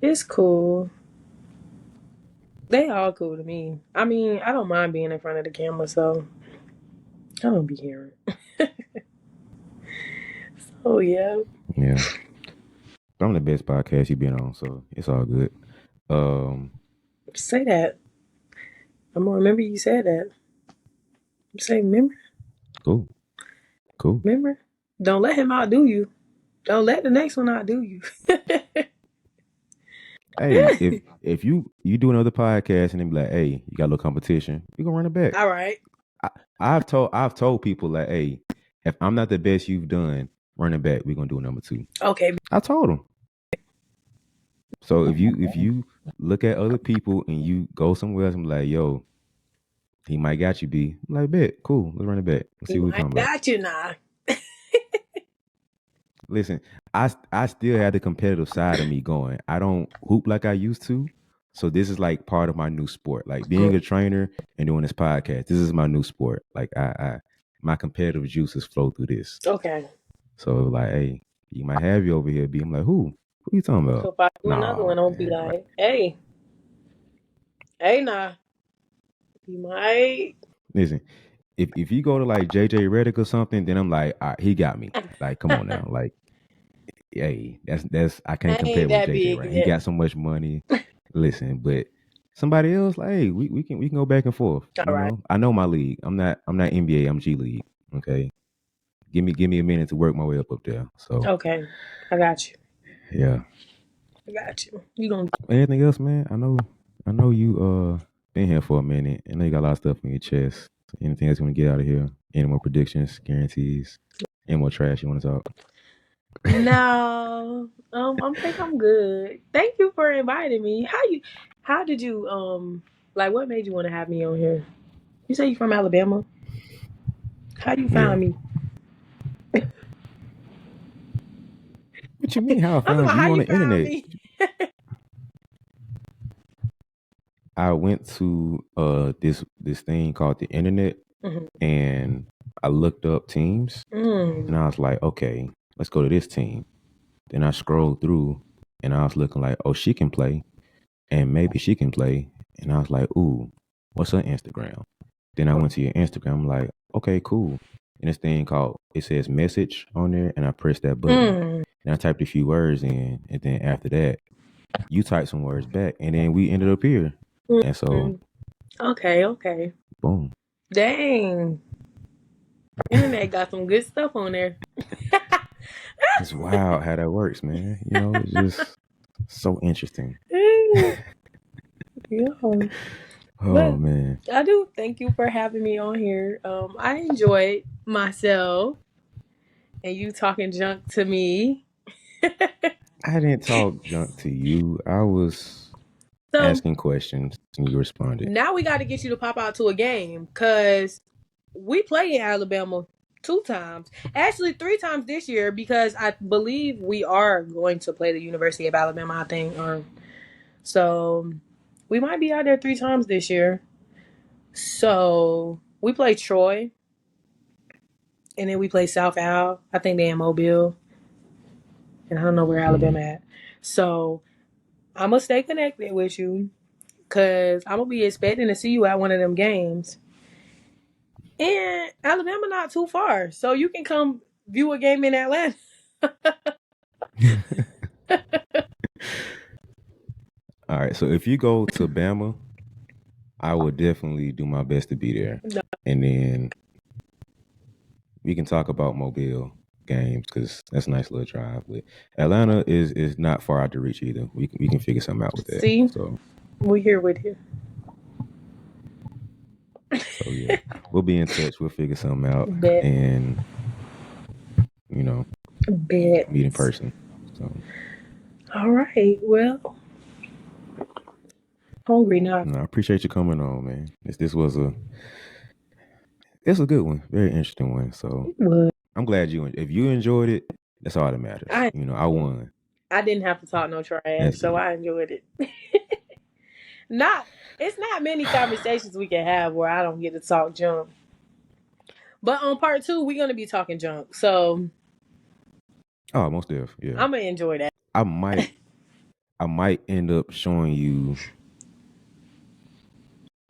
It's cool. They all cool to me. I mean, I don't mind being in front of the camera, so I don't be hearing. So yeah. Yeah. I'm the best podcast you've been on, so it's all good. Say that. I'm gonna remember you said that. Say remember? Cool. Remember? Don't let him outdo you. Don't let the next one outdo you. Hey, if you do another podcast and then be like, hey, you got a little competition, we gonna run it back. All right. I've told people like, hey, if I'm not the best you've done, run it back. We're gonna do number 2. Okay. I told them. So if you look at other people and you go somewhere else and be like, yo, he might got you, B. I'm like, bet, cool, let's run it back. Let's see what we talking about. Got you now. Listen, I still have the competitive side of me going. I don't hoop like I used to. So this is like part of my new sport. Like being a trainer and doing this podcast. This is my new sport. Like my competitive juices flow through this. Okay. So like, hey, you might have you over here, B. I'm like, who? Who you talking about? So if I do another one, I'll be like, hey, nah. You might. Listen, if you go to like JJ Redick or something, then I'm like, all right, he got me. Like, come on now. Like, hey, that's I can't compare with JJ, right? He got so much money. Listen, but somebody else, like, hey, we can go back and forth. All right. I know my league. I'm not NBA, I'm G League. Okay. Give me a minute to work my way up there. So okay. I got you. Yeah. I got you. You gonna anything else, man? I know you been here for a minute. I know you got a lot of stuff in your chest. Anything else you want to get out of here? Any more predictions, guarantees? Any more trash you want to talk? No. I think I'm good. Thank you for inviting me. How did you like what made you want to have me on here? You say you from Alabama? How you find me? What you mean how I found you on the internet? I went to this thing called the internet, and I looked up teams, and I was like, okay, let's go to this team. Then I scrolled through and I was looking like, oh, she can play and maybe she can play. And I was like, ooh, what's her Instagram? Then I went to your Instagram. I'm like, okay, cool. And this thing called, it says message on there. And I pressed that button and I typed a few words in. And then after that, you typed some words back. And then we ended up here. And so, Okay. boom. Dang. Internet got some good stuff on there. It's wild how that works, man. You know, it's just so interesting. Yeah. Oh, But man. I do thank you for having me on here. I enjoyed myself and you talking junk to me. I didn't talk junk to you. I was So asking questions and you responded. now we got to get you to pop out to a game because we play in Alabama 2 times. Actually, 3 times this year because I believe we are going to play the University of Alabama, I think. So we might be out there 3 times this year. So we play Troy. And then we play South Al. I think they in Mobile. And I don't know where Alabama at. So I'm going to stay connected with you. Because I'm going to be expecting to see you at one of them games. And Alabama not too far. So you can come view a game in Atlanta. All right. So if you go to Bama, I would definitely do my best to be there. No. And then we can talk about Mobile games because that's a nice little drive. But Atlanta is not far out to reach either. We can figure something out with that. See? So We're here with you. So yeah, we'll be in touch. We'll figure something out Bet. and Bet. meet in person. So all right. Well, hungry now. I appreciate you coming on, man. This was it's a good one, very interesting one. So I'm glad if you enjoyed it, that's all that matters. I won. I didn't have to talk no trash, so I enjoyed it. It's not many conversations we can have where I don't get to talk junk. But on part 2, we're gonna be talking junk. So most definitely, yeah. I'm gonna enjoy that. I might end up showing you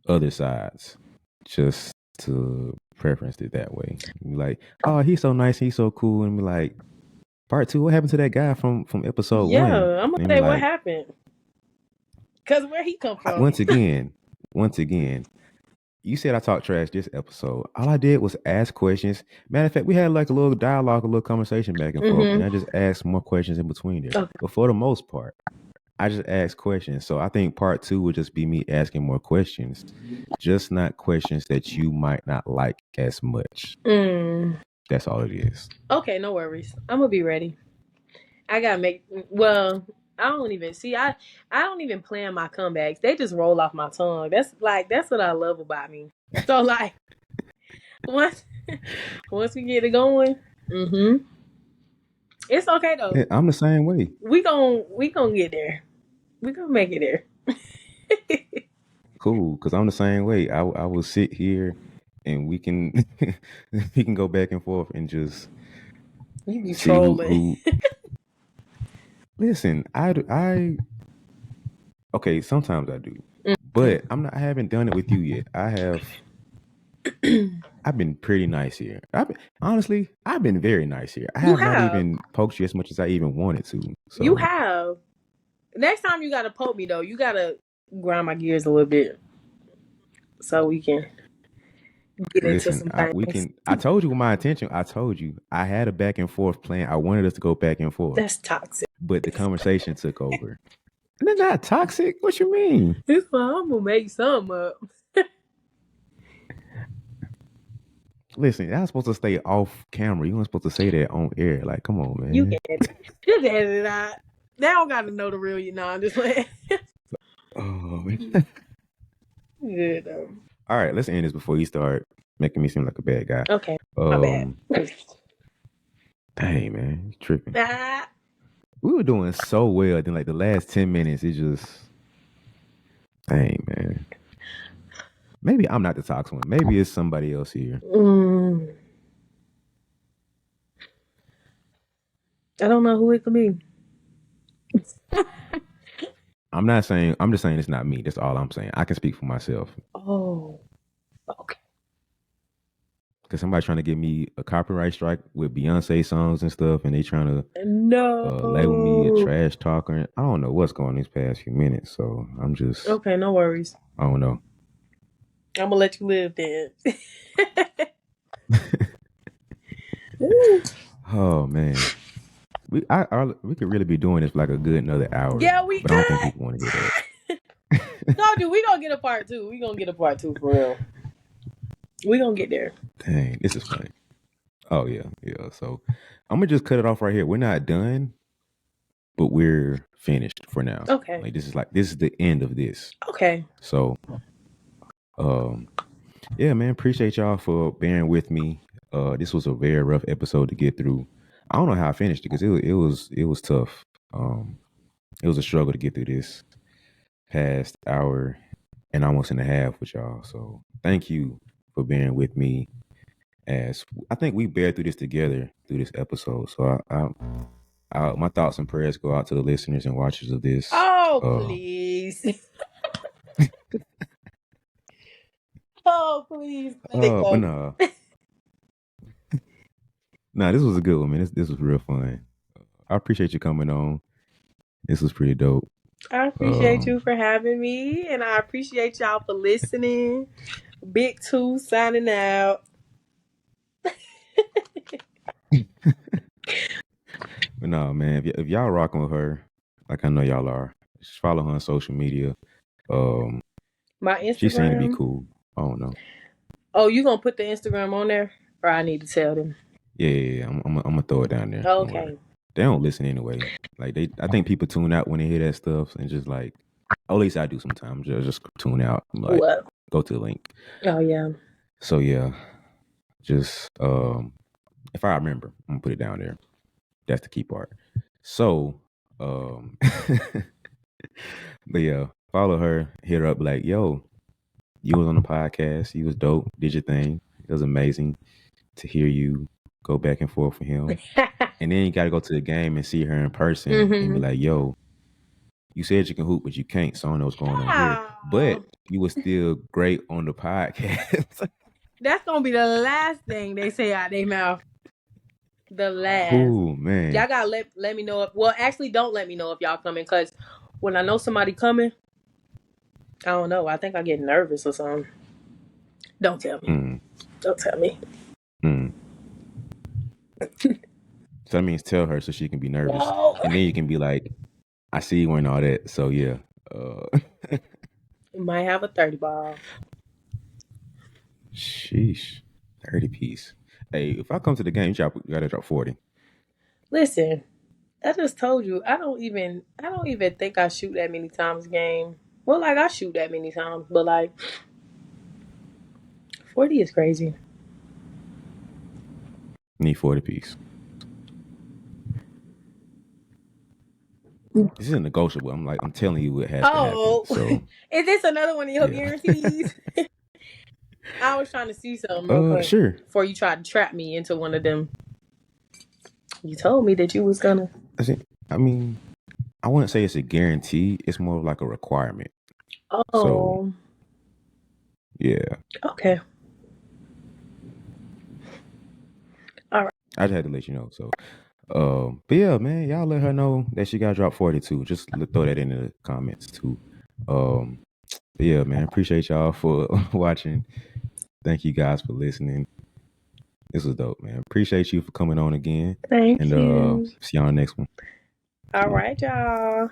other sides just to preference it that way. Like, oh, he's so nice, he's so cool, and be like, part 2, what happened to that guy from episode 1? Yeah, I'm gonna say what happened. Cause where he come from? Once again, you said I talked trash this episode. All I did was ask questions. Matter of fact, we had like a little dialogue, a little conversation back and forth, and I just asked more questions in between there. Okay. But for the most part, I just asked questions. So I think part 2 would just be me asking more questions, just not questions that you might not like as much. That's all it is. Okay, no worries. I'm gonna be ready. I gotta I don't even plan my comebacks. They just roll off my tongue. That's what I love about me. So like once we get it going, it's okay though. Yeah, I'm the same way. We gonna get there. We gonna make it there. Cool, because I'm the same way. I will sit here and we can go back and forth and just you be trolling. Listen, okay, sometimes I do. But I haven't done it with you yet. I've been pretty nice here. Honestly, I've been very nice here. I have not even poked you as much as I even wanted to. So. You have. Next time you gotta poke me though. You gotta grind my gears a little bit so we can get into some things. I told you my intention. I told you I had a back and forth plan. I wanted us to go back and forth. That's toxic. But the conversation took over. And they're not toxic. What you mean? It's fine. I'm gonna make something up. Listen, I was supposed to stay off camera. You weren't supposed to say that on air. Like, come on, man. You can just edit it out. They don't gotta know the real you. No, I'm just playing. Oh man. Good though. All right, let's end this before you start making me seem like a bad guy. Okay. My bad. Dang, man, you tripping. We were doing so well. Then, like the last 10 minutes, it just, dang, man. Maybe I'm not the toxic one. Maybe it's somebody else here. I don't know who it could be. I'm just saying it's not me. That's all I'm saying. I can speak for myself. Oh, okay. Because somebody trying to give me a copyright strike with Beyonce songs and stuff, and they trying to No. label me a trash talker. I don't know what's going on these past few minutes, so I'm just Okay, no worries. I don't know. I'm gonna let you live then. Oh man, we could really be doing this for like a good another hour. Yeah, we but I don't think people want to hear that. No, dude, we gonna get a part 2. We gonna get a part 2 for real. We gonna get there. Dang, this is funny. Oh yeah. So I'm gonna just cut it off right here. We're not done, but we're finished for now. Okay. Like this is the end of this. Okay. So, yeah, man, appreciate y'all for bearing with me. This was a very rough episode to get through. I don't know how I finished it because it was tough. It was a struggle to get through this past hour and almost and a half with y'all. So thank you for bearing with me. As I think we bear through this together through this episode. So my thoughts and prayers go out to the listeners and watchers of this. Oh, please. Oh, please. But no. Nah, this was a good one, man. This was real fun. I appreciate you coming on. This was pretty dope. I appreciate you for having me, and I appreciate y'all for listening. Big 2 signing out. But no, man, if y'all rocking with her, like I know y'all are, just follow her on social media. My Instagram. She seemed to be cool. I don't know. Oh, you gonna put the Instagram on there, or I need to tell them? Yeah. I'm gonna throw it down there. Okay. They don't listen anyway. Like I think people tune out when they hear that stuff and just like, at least I do sometimes. Just tune out. Like, what? Go to the link. Oh yeah. So yeah, just if I remember, I'm gonna put it down there. That's the key part. So, but yeah, follow her, hit her up like, yo, you was on the podcast, you was dope, did your thing. It was amazing to hear you go back and forth with him. And then you got to go to the game and see her in person and be like, yo, you said you can hoop, but you can't. So I don't know what's going on here. But you were still great on the podcast. That's going to be the last thing they say out their mouth. The last. Oh, man. Y'all got to let me know. Actually, don't let me know if y'all coming. Because when I know somebody coming, I don't know. I think I get nervous or something. Don't tell me. Don't tell me. So that means tell her so she can be nervous. No. And then you can be like, I see you and all that. So yeah. You might have a 30 ball. Sheesh. 30 piece. Hey, if I come to the game, you gotta drop 40. Listen, I just told you, I don't even think I shoot that many times a game. Well, like I shoot that many times, but like 40 is crazy. Need 40 piece. This isn't negotiable. I'm telling you what has to happen. So is this another one of your guarantees? I was trying to see something. Sure. Before you tried to trap me into one of them. You told me that you was gonna. I mean, I wouldn't say it's a guarantee. It's more of like a requirement. Oh. So, yeah. Okay. All right. I just had to let you know. So, but yeah, man, y'all let her know that she got dropped 42. Just throw that in the comments too. But yeah, man, appreciate y'all for watching. Thank you guys for listening. This was dope, man. Appreciate you for coming on again. Thank you. See y'all on the next one. All right, y'all.